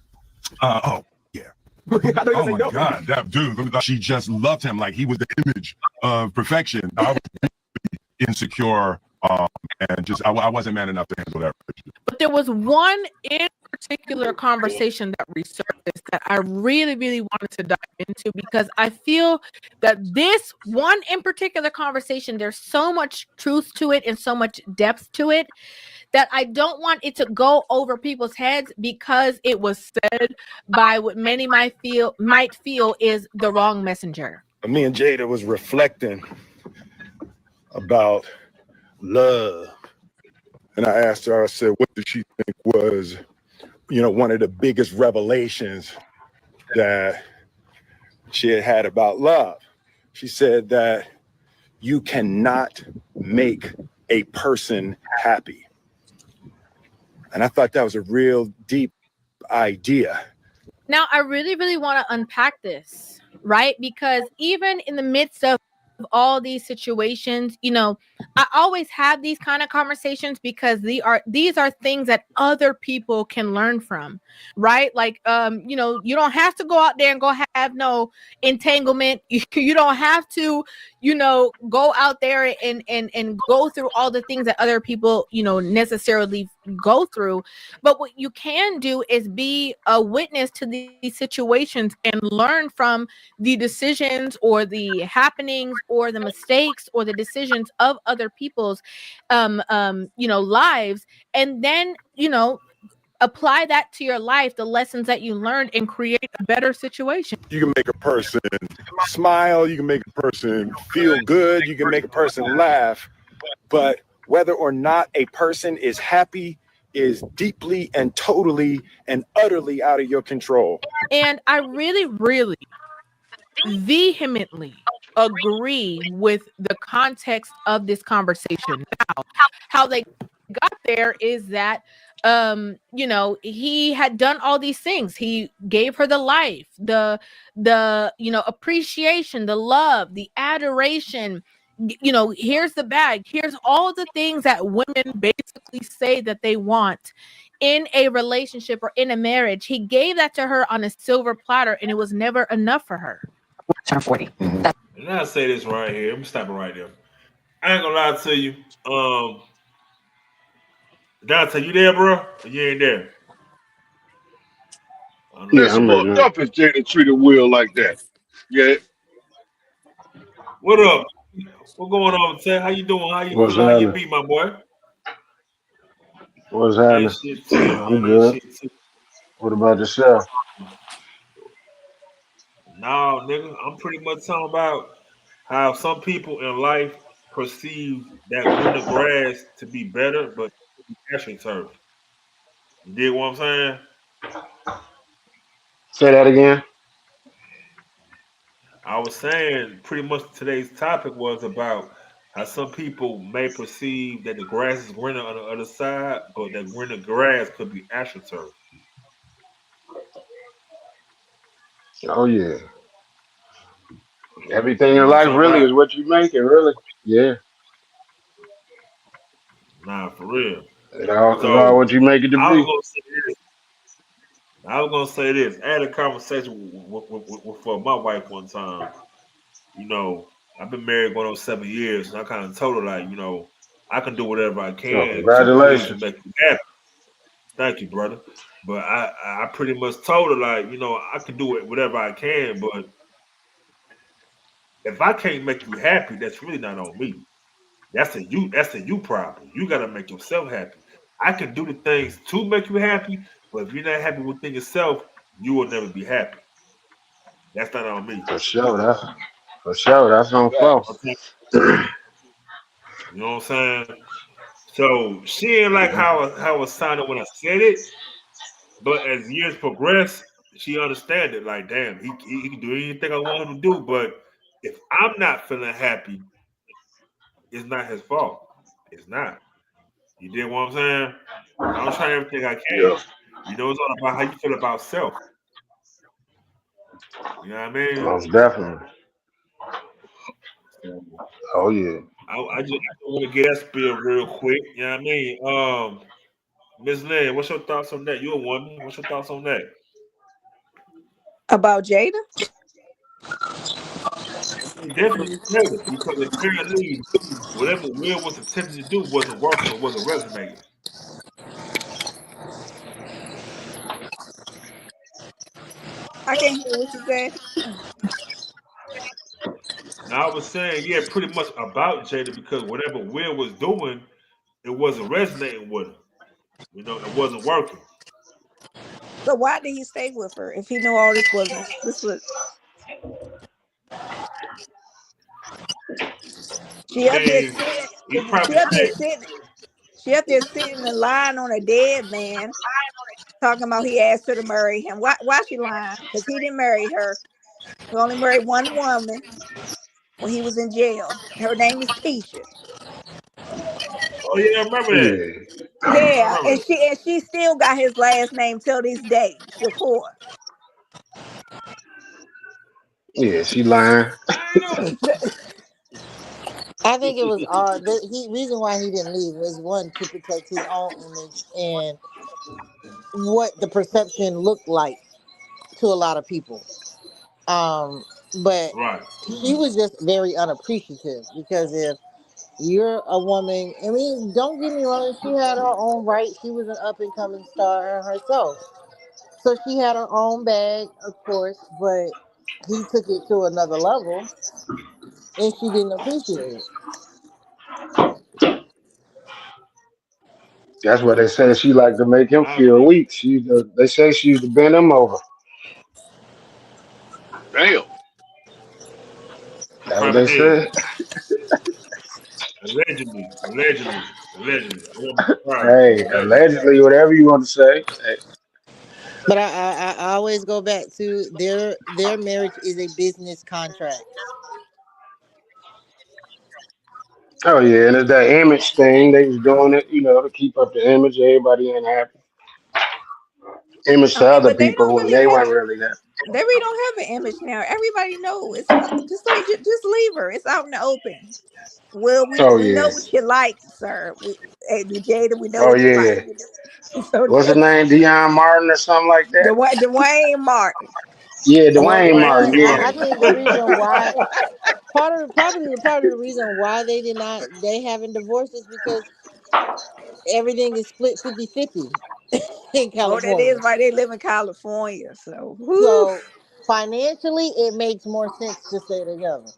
Oh, yeah. Oh my God, that dude, she just loved him like he was the image of perfection. I was really insecure, and just I wasn't man enough to handle that. But there was one in particular conversation that resurfaced that I really, really wanted to dive into, because I feel that this one in particular conversation, there's so much truth to it and so much depth to it that I don't want it to go over people's heads because it was said by what many might feel is the wrong messenger. Me and Jada was reflecting about love. And I asked her, I said, what did she think was, one of the biggest revelations that she had about love? She said that you cannot make a person happy. And I thought that was a real deep idea. Now, I really, really want to unpack this, right? Because even in the midst of all these situations, I always have these kind of conversations because these are things that other people can learn from, right? Like, you don't have to go out there and go have no entanglement. You don't have to, go out there and go through all the things that other people, necessarily go through. But what you can do is be a witness to these situations and learn from the decisions or the happenings or the mistakes or the decisions of other people's lives, and then apply that to your life, the lessons that you learned, and create a better situation. You can make a person smile, you can make a person feel good, you can make a person laugh, but whether or not a person is happy is deeply and totally and utterly out of your control. And I really, really vehemently agree with the context of this conversation. Now, how they got there is that he had done all these things. He gave her the life, the appreciation, the love, the adoration. Here's the bag, here's all the things that women basically say that they want in a relationship or in a marriage. He gave that to her on a silver platter, and it was never enough for her. Turn 40. And I'll say this right here. I'm stopping right there. I ain't gonna lie to you. Dante, you there, bro? Or you ain't there? That's fucked up if Jada treated Will like that. Yeah. What up? What going on, Ted? How you doing? How you What's feeling? How you happening? be, my boy? What's Ain't happening? shit to it, I'm man. Ain't good. shit to it. What about yourself? No, nigga. I'm pretty much talking about how some people in life perceive that greener grass to be better, but actually turf. You dig what I'm saying? Say that again. I was saying pretty much today's topic was about how some people may perceive that the grass is greener on the other side, but that greener grass could be astroturf. Oh yeah. Everything You in know what life I'm talking really about? is what you make it, really. Yeah. Nah, for real. It's all So what you make it to I was be. gonna say this. I was gonna say this. I had a conversation with my wife one time. I've been married going on 7 years, and I kind of told her like, I can do whatever I Oh, can to please and congratulations. make you happy. Thank you, brother. But I pretty much told her like, I can do it whatever I can, but if I can't make you happy, that's really not on me. That's a you problem. You gotta make yourself happy. I can do the things to make you happy, but if you're not happy within yourself, you will never be happy. That's not on me. For sure. That's on folks. Okay. You know what I'm saying? So she ain't like how it sounded when I said it, but as years progress, she understand it. Like, damn, he can do anything I want him to do, but if I'm not feeling happy, it's not his fault. It's not. You did what I'm saying? So I'm trying everything I can. Yeah. It's all about how you feel about self. You know what I mean? Most definitely. So Oh yeah. I just want to get that spill real quick. You know what I mean? Miss Lynn, what's your thoughts on that? You're a woman. What's your thoughts on that? About Jada. Definitely Taylor, because apparently whatever Will was attempting to do wasn't working or wasn't resonating. I can't hear what you said. Now I was saying, yeah, pretty much about Jada because whatever Will was doing, it wasn't resonating with him. It wasn't working. So why did he stay with her if he knew all this wasn't? This was she I up there mean, sitting. he probably said, She up there sitting and lying on a dead man, talking about he asked her to marry him. Why she lying? Because he didn't marry her. He only married one woman when he was in jail. Her name is Tisha. "Oh yeah, I remember that. Yeah. I Yeah, remember and that." she still got his last name till this day, Shakur. Yeah, she lying. I think it was the reason why he didn't leave was one to protect his own image and what the perception looked like to a lot of people. But Right. she was just very unappreciative because if you're a woman, I mean, don't get me wrong, she had her own right. She was an up and coming star herself. So she had her own bag, of course, but he took it to another level and she didn't appreciate it. That's what they say. She like to make him I feel agree. weak. They say she used to bend him over. Damn. She That's what probably they did. said. Allegedly. I won't be surprised. Hey, Allegedly. allegedly, whatever you want to say. Hey. But I always go back to their marriage is a business contract. Oh yeah, and it's that image thing. They was doing it, to keep up the image. Everybody ain't happy. Image I to mean, other but they people don't when really they have weren't really happy. they really don't have an image now. Everybody know it's just like just leave her. It's out in the open. Well, we Oh we know yeah. what you like, sir. Hey, Jada, we know Oh what you yeah, like. yeah. So What's his name? Deion Martin or something like that. Dwayne Martin. Yeah, Well, Dwayne Martin. Yeah. I think the reason why part of the reason why they haven't divorced is because everything is split 50-50 in Oh, that California. is why they live in California. So, whew. So financially, it makes more sense to stay together.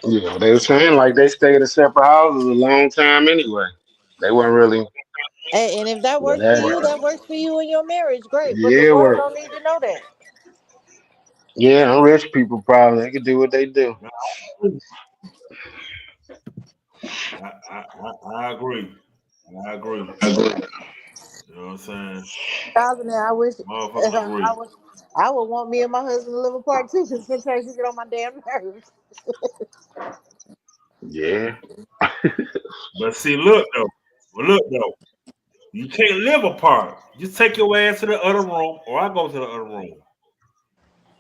Yeah, but they were saying like they stayed in separate houses a long time anyway. They weren't really. Hey, and if that But works for that, you, that works for you in your marriage. Great, but the yeah, world work. don't need to know that. Yeah, them rich people probably they can do what they do. I agree. I agree. You know what I'm saying? Thousand, I wish Motherfucker agree. I would want me and my husband to live apart too, because sometimes you get on my damn nerves. Yeah. But see, look though. You can't live apart. Just take your ass to the other room, or I go to the other room.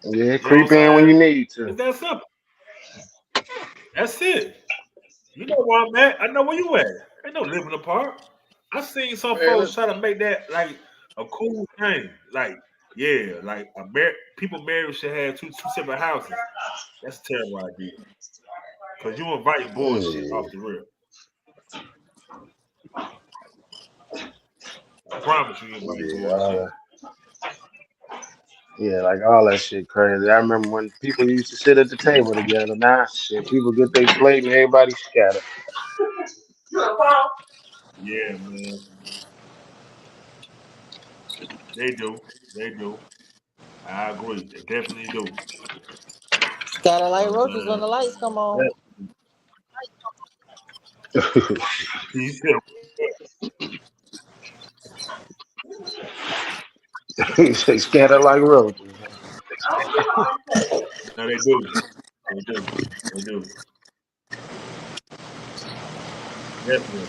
Yeah, You know what creep I'm in when you saying? need to. It's that simple. That's it. You know where I'm at. I know where you at. Ain't no living apart. I seen some Man, folks try to make that like a cool thing. Like, yeah, like people married should have two separate houses. That's a terrible idea. Cause you invite bullshit Yeah, off the rip. I promise you invite yeah, bullshit. yeah, like all that shit crazy. I remember when people used to sit at the table together. Now, shit, people get their plate and everybody scatter. Yeah, man. They do. They do. I agree. They definitely do. Scatter You like know what roaches when I'm the lights come on. saying? You said, He say scatter like roaches. no, they do. They do. They do. Definitely.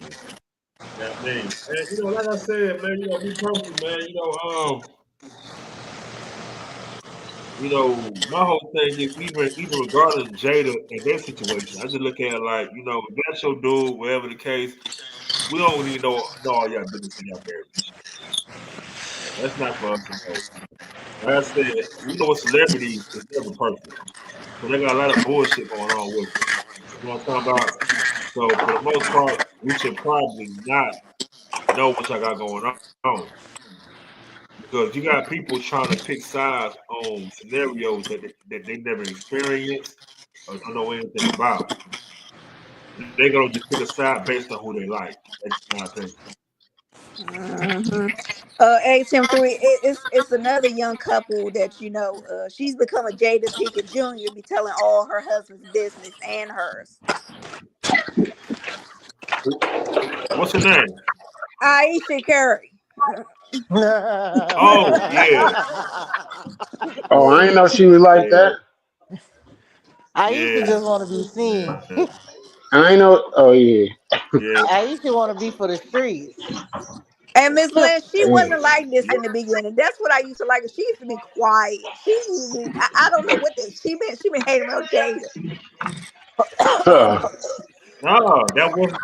Yeah, I mean, and, like I said, man, me personally, man, my whole thing is even regarding Jada and their situation, I just look at it like, if that's your dude, whatever the case, we don't need to know all y'all business in y'all marriage. That's not for us to know. Like I said, we know with celebrities, it's never perfect. So they got a lot of bullshit going on with them. You know what I'm talking about? So for the most part, we should probably not know what y'all got going on. Because you got people trying to pick sides on scenarios that they never experienced or don't know anything about. They're gonna just pick a side based on who they like. That's just my opinion. Mm-hmm. HM3, it's another young couple that she's become a Jada Pinkett Jr. be telling all her husband's business and hers. What's her name? Aisha Curry. Oh yeah, Oh, I ain't know she was like yeah, that. I used to yeah, just want to be seen. I ain't know. Oh yeah. yeah. I used to want to be for the streets. And Miss Lynn, she Damn. wasn't like this in the beginning. That's what I used to like her. She used to be quiet. She used to be, I don't know what she been hating on Jada. Huh. No, that wasn't.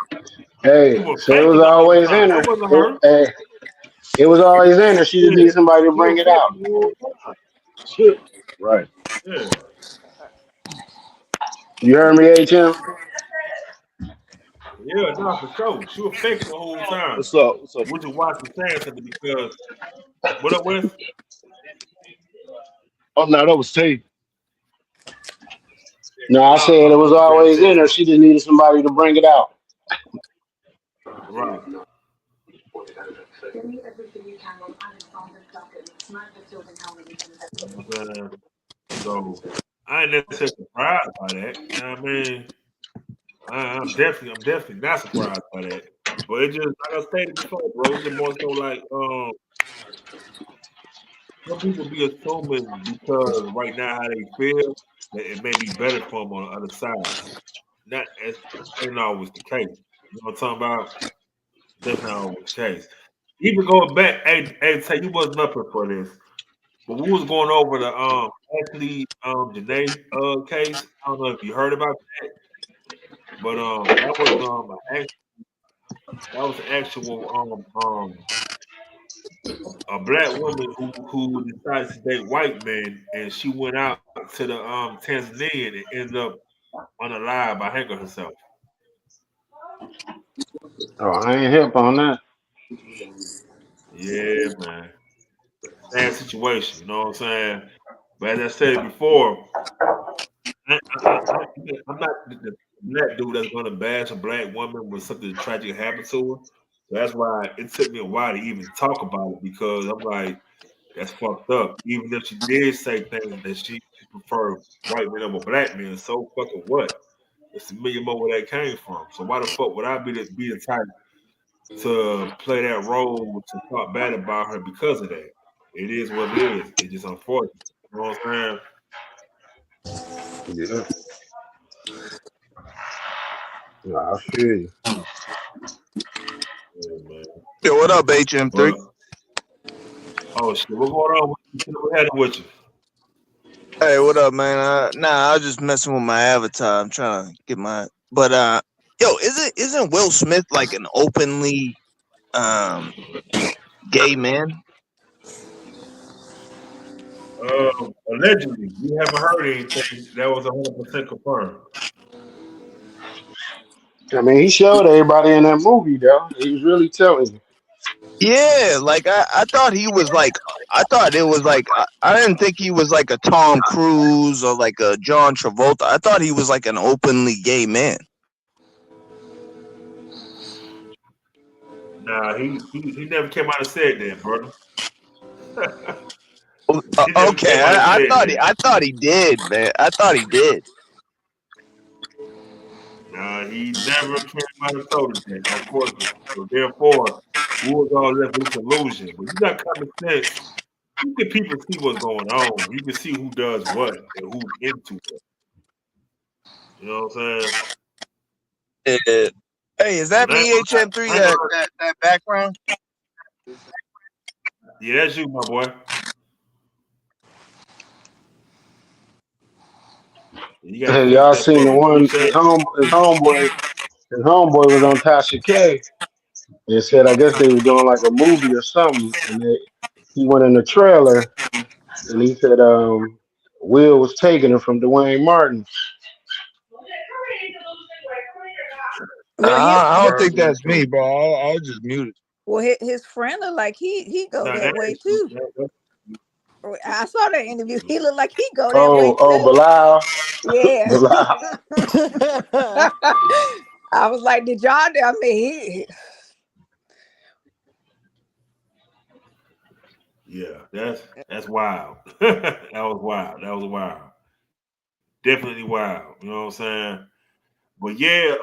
Hey, You were so it was faking the whole always time. in That her. wasn't her. It was always in her. She just Yeah, needed somebody to you were bring it out. faking the whole time. right. Yeah, You heard me, HM? yeah, no, for sure. She was faking the whole time. What's up? What's up? Which is why she's saying something because what up with? Oh no, that was Tay. No, I said it was Okay, always in Tay. her. She just needed somebody to bring it out. Right. You know what I'm saying? So I ain't necessarily surprised by that. You know what I mean? I'm definitely not surprised by that. But it just like I stated before, bro. It's just more so like some people be assuming because right now how they feel that it may be better for them on the other side. Not as ain't always the case. You know what I'm talking about? That's not always the case. Even going back, say you wasn't up here for this, but we was going over the Ashley Janae case. I don't know if you heard about that, but that was actual a black woman who decided to date white men, and she went out to the Tanzania and ended up unalive by hanging herself. Oh, I ain't hip on that. Yeah, man, sad situation. You know what I'm saying? But as I said before, I'm not the black dude that's going to bash a black woman when something tragic happened to her. So that's why it took me a while to even talk about it because I'm like, that's fucked up. Even if she did say things that she preferred white men over black men, so fucking what? It's a million more where that came from. So why the fuck would I be the type to play that role to talk bad about her because of that? It is what it is. It's just unfortunate. You know what I'm saying? Yeah. No, I feel you. Yeah, man. Yo, what up, HM3? But oh shit, what's going on? What happened with you? Hey, what up, man? Nah, I was just messing with my avatar. I'm trying to get my. But yo, isn't Will Smith like an openly gay man? Allegedly, we haven't heard anything that was 100% confirmed. I mean, he showed everybody in that movie, though. He was really telling you. Yeah, like I thought he was like. I thought it was like I didn't think he was like a Tom Cruise or like a John Travolta. I thought he was like an openly gay man. Nah, he never came out and said that, brother. He never Okay, came out and said that. I thought he did, man. I thought he did. Nah, he never came out and told us that, unfortunately. So therefore, we was all left with this illusion. But you got common sense. You can people see what's going on. You can see who does what and who's into it. You know what I'm saying? Hey, is that But me, HM3? That background? yeah, that's you, my boy. You gotta Hey, fix y'all that seen for the me. one? Appreciate it. His homeboy was on Tasha K. They said I guess they were doing like a movie or something, and he went in the trailer and he said Will was taking it from Dwayne Martin. Well, I don't think that's me, bro. I was just muted. well, his friend look like he go Nah, that that way is too. I saw that interview. He looked like he go that way Oh, too. Bilal. Yeah. Bilal. I was like, did y'all? I mean, yeah, that's wild. That was wild. That was wild. Definitely wild. You know what I'm saying? But yeah,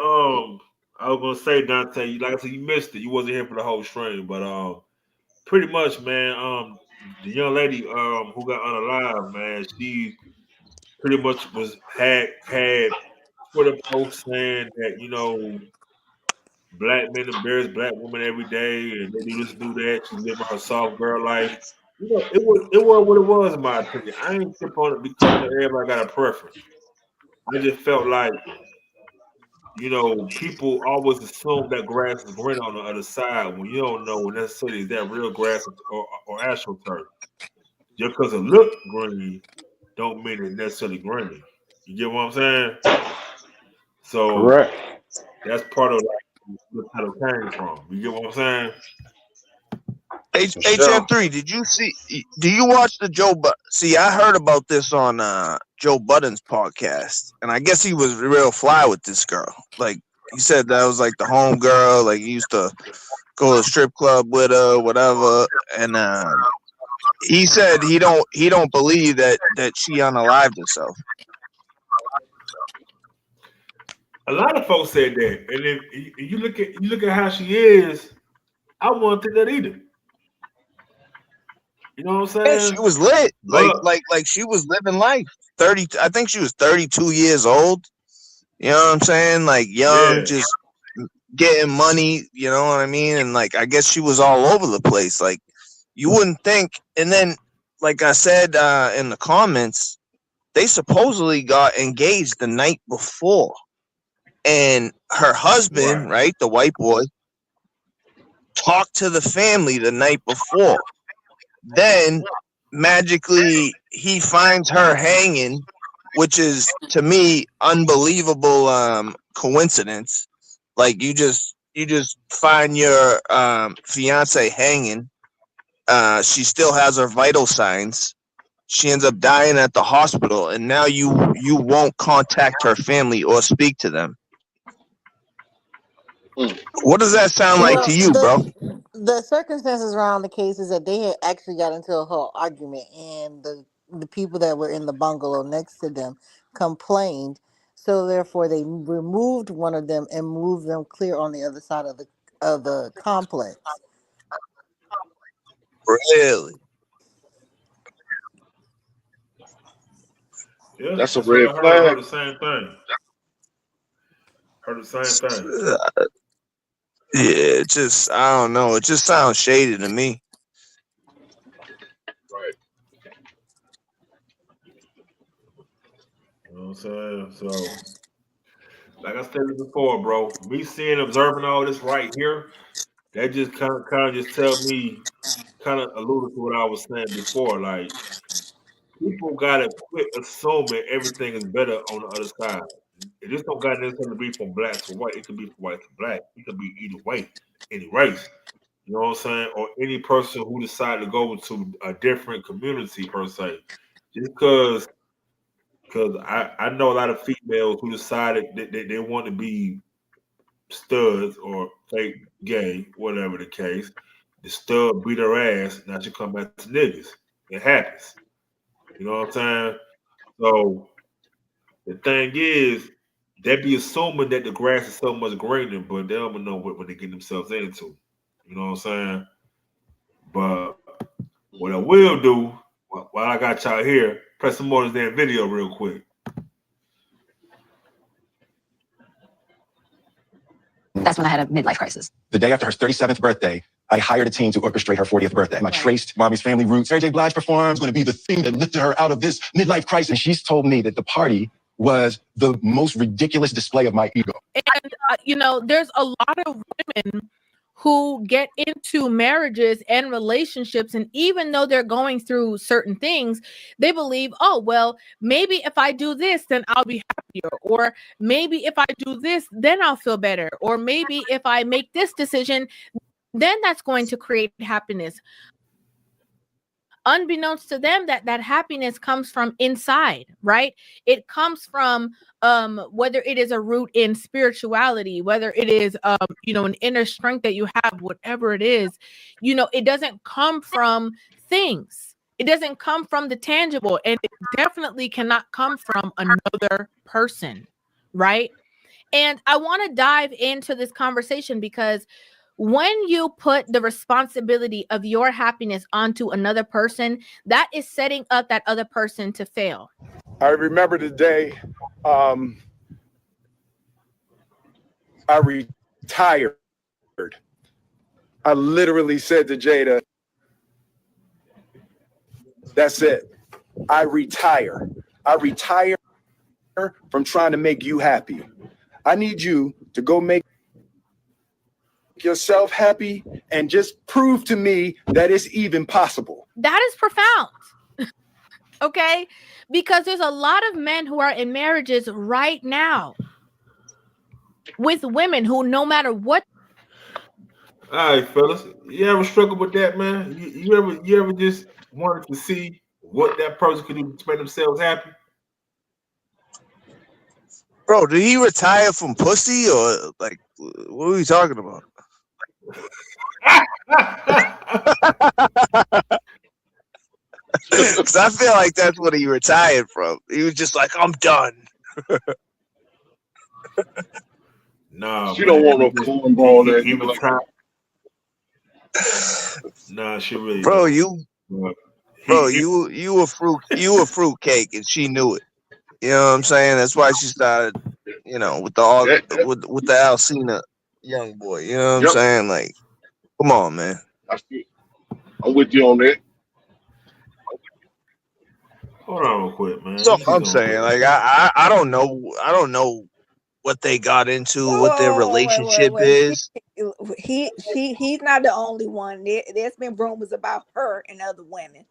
I was gonna say, Dante, like I said, you missed it. You wasn't here for the whole stream, but pretty much, man. The young lady who got unalive, man, she pretty much had Twitter posts saying that black men embarrass black women every day, and they do this, do that. She's living her soft girl life. It was what it was in my opinion. I ain't tip on it because everybody got a preference. I just felt like people always assume that grass is green on the other side when you don't know necessarily is that real grass or astroturf. Just because it look green, don't mean it's necessarily green. You get what I'm saying? So Correct. that's part of where the title came from. You get what I'm saying? For sure. HM3, do you watch the Joe Budden? See, I heard about this on Joe Budden's podcast, and I guess he was real fly with this girl. Like, he said that was like the home girl, like he used to go to the strip club with her, whatever. And he said he don't believe that she unalived herself. A lot of folks said that, and if you look at how she is, I wouldn't think that either. You know what I'm Yeah, she saying? was lit. But Like she was living life. 30. I think she was 32 years old. You know what I'm saying? Like young, yeah, just getting money. You know what I mean? And like I guess she was all over the place. Like you wouldn't think. And then, like I said in the comments, they supposedly got engaged the night before, and her right. husband, right, the white boy, talked to the family the night before. Then magically he finds her hanging, which is to me unbelievable coincidence. Like you just find your fiance hanging. She still has her vital signs. She ends up dying at the hospital, and now you won't contact her family or speak to them. What does that sound like to Well, you, bro? the circumstances around the case is that they had actually got into a whole argument, and the people that were in the bungalow next to them complained. So therefore, they removed one of them and moved them clear on the other side of the complex. Really? Yeah, That's a that's what red I heard. I heard flag. the same thing. Heard the same thing. Yeah, I don't know. It just sounds shady to me. Right. You know what I'm saying? So, like I said before, bro, me seeing, observing all this right here, that just kind of just tell me, kind of alluded to what I was saying before. Like people gotta quit assuming everything is better on the other side. It just don't got necessarily be from black to white. It could be from white to black. It could be either way, any race. You know what I'm saying? Or any person who decided to go to a different community per se. Just because I know a lot of females who decided that they want to be studs or fake gay, whatever the case. The stud beat her ass, now she come back to niggas. It happens. You know what I'm saying? So the thing is, they be assuming that the grass is so much greener, but they don't know what they get themselves into. You know what I'm saying? But what I will do, while I got y'all here, press some more of this damn video real quick. That's when I had a midlife crisis. The day after her 37th birthday, I hired a team to orchestrate her 40th birthday. And I traced mommy's family roots. Mary J. Blige performs, going to be the thing that lifted her out of this midlife crisis. And she's told me that the party was the most ridiculous display of my ego. And there's a lot of women who get into marriages and relationships, and even though they're going through certain things, they believe, oh, well, maybe if I do this, then I'll be happier, or maybe if I do this, then I'll feel better, or maybe if I make this decision, then that's going to create happiness. Unbeknownst to them, that happiness comes from inside, right? It comes from whether it is a root in spirituality, whether it is an inner strength that you have, whatever it is, it doesn't come from things. It doesn't come from the tangible, and it definitely cannot come from another person, right? And I want to dive into this conversation because when you put the responsibility of your happiness onto another person, that is setting up that other person to fail. I remember the day I retired. I literally said to Jada, that's it. I retire. I retire from trying to make you happy. I need you to go make yourself happy and just prove to me that it's even possible. That is profound. Okay? Because there's a lot of men who are in marriages right now with women who, no matter what. All right, fellas, you ever struggle with that, man? You ever just wanted to see what that person could do to make themselves happy? Bro, did he retire from pussy, or like what are we talking about? Because I feel like that's what he retired from. He was just like, I'm done. Nah, She don't man. want no cornball ass He nigga was like tired. that. Nah, she really Bro, don't. But you a fruitcake, and she knew it. You know what I'm saying? That's why she started, with the Alcina young boy. You know what I'm Yep. saying? Like, come on, man. I'm with you on that. hold on real quick, man. So Let me see I'm something saying, quick. like, I don't know what they got into, what their relationship Wait. is. He's not the only one. There's been rumors about her and other women.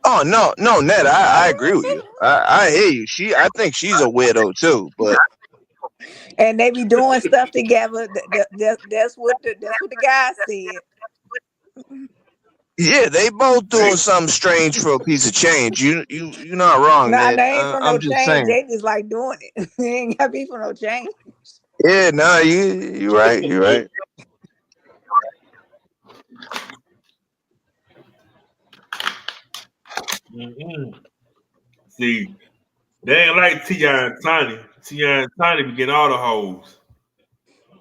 Oh no, Ned, I agree with you. I hear you. I think she's a widow too, but And they be doing stuff together. That's what the guy said. yeah, they both doing something strange for a piece of change. You're not wrong, Nah, Ned. they ain't for no I'm just change. saying. They just like doing it. They ain't got to be for no change. Yeah, no, you right. You're right. See, they ain't like T.I. and Tiny. T.I. and Tiny be getting all the hoes.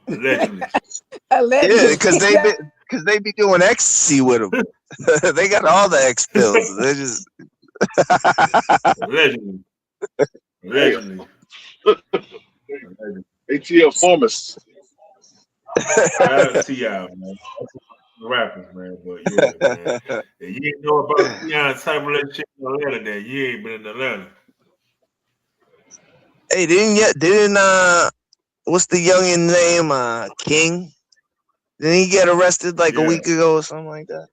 Allegedly. Yeah, Allegedly. because they be doing ecstasy with them. They got all the X pills. They just Allegedly. Damn. ATL Formers. Shout out to T.I., man. Rappers, man. But yeah, man. If you ain't know about T.I. and Tiny relationship in Atlanta, then you ain't been in Atlanta. Hey, what's the youngin' name? King? Didn't he get arrested like a Yeah. week ago or something like that?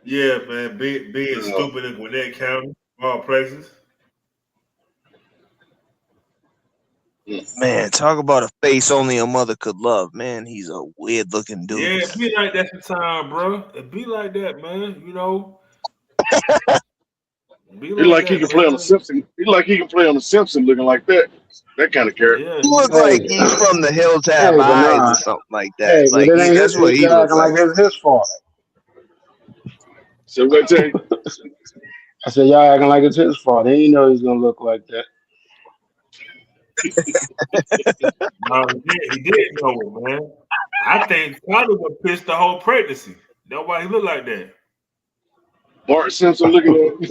Yeah, man. Being stupid in Gwinnett County, all places. Man, talk about a face only a mother could love. Man, he's a weird looking dude. Yeah, it be like that sometimes, bro. It be like that, man. You know, be He like like he that, can play on the man. Simpsons. He like he can play on the Simpsons looking like that. That kind of character. Yeah. He look like Hey, he's from the Hills Have hey, but Eyes or nah. something like that. Hey, but Like it ain't that's what his. he Y'all looked acting like like. it's his fault. So what I tell you? I said y'all acting like it's his fault. He didn't know he's gonna look like that. No, he did know it, man. I think Tyler was pissed the whole pregnancy. That's why he looked like that. Bart Simpson looking at.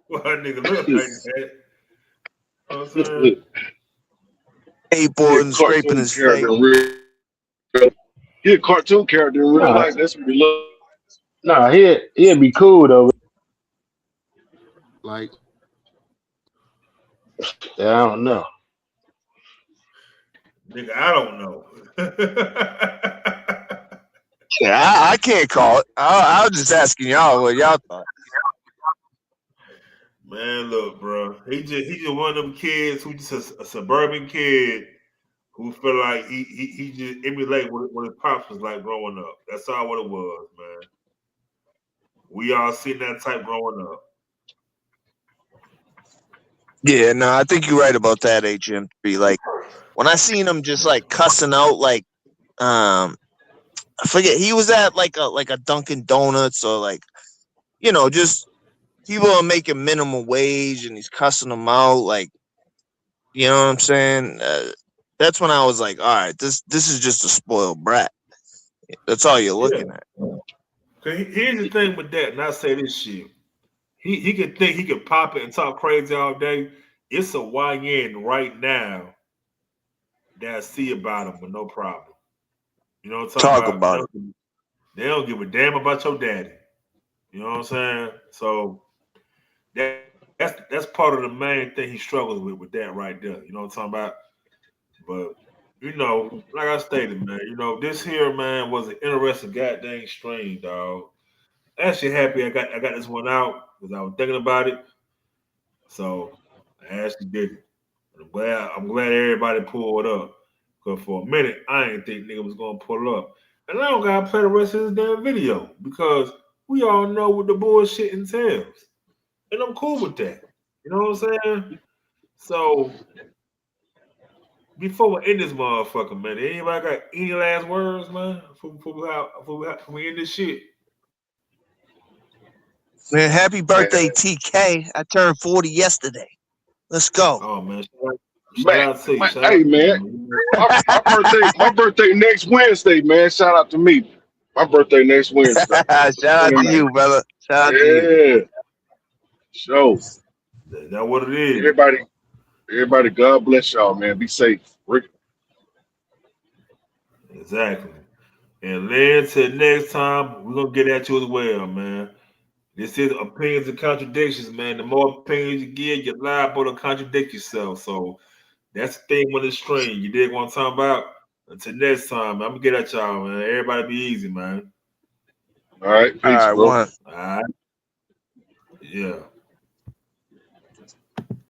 Why a nigga look like that? You know what I'm saying? He a Skateboarding, scraping cartoon his character face. in real. He a cartoon character in real Nah, life. That's what he look. nah, he'd be cool though. Like, yeah, I don't know. Nigga, I don't know. Yeah, I can't call it. I was just asking y'all what y'all thought. Man, look, bro. He just one of them kids who just a suburban kid who feel like he just emulate what his pops was like growing up. That's all what it was, man. We all seen that type growing up. Yeah, no, I think you're right about that, HM3. Like when I seen him just like cussing out, like I forget he was at like a Dunkin' Donuts or like just people are making minimum wage and he's cussing them out, like you know what I'm saying. That's when I was like, all right, this is just a spoiled brat. That's all you're Yeah. looking at. Here's the thing with that, and I say this shit. He could think he could pop it and talk crazy all day. It's a YN right now that I see about him with no problem. You know what I'm Talk talking about about? it. They don't give a damn about your daddy. You know what I'm saying? So that's part of the main thing he struggles with that right there. You know what I'm talking about? But like I stated, man, this here, man, was an interesting goddamn stream, dog. Actually happy I got this one out because I was thinking about it. So I actually did it. I'm glad everybody pulled up. Cause for a minute I didn't think nigga was gonna pull up. And I don't gotta play the rest of this damn video because we all know what the bullshit entails. And I'm cool with that. You know what I'm saying? So before we end this motherfucker, man, anybody got any last words, man? Before we end this shit? Man, happy birthday, TK. I turned 40 yesterday. Let's go. Oh man, Man, shout out to you. Shout hey out to man, you. my birthday next Wednesday, man. Shout out to me. My birthday next Wednesday. Shout out to you, brother. Shout out to you. Yeah. So That's what it is. everybody, God bless y'all, man. Be safe. Rick. Exactly. And Lynn, till next time, we're gonna get at you as well, man. This is opinions and contradictions, man. The more opinions you give, you're liable to contradict yourself. So that's the thing with the stream. You dig what I'm talking about? Until next time, I'm gonna get at y'all, man. Everybody be easy, man. All right, peace, bro. One. All right. Yeah.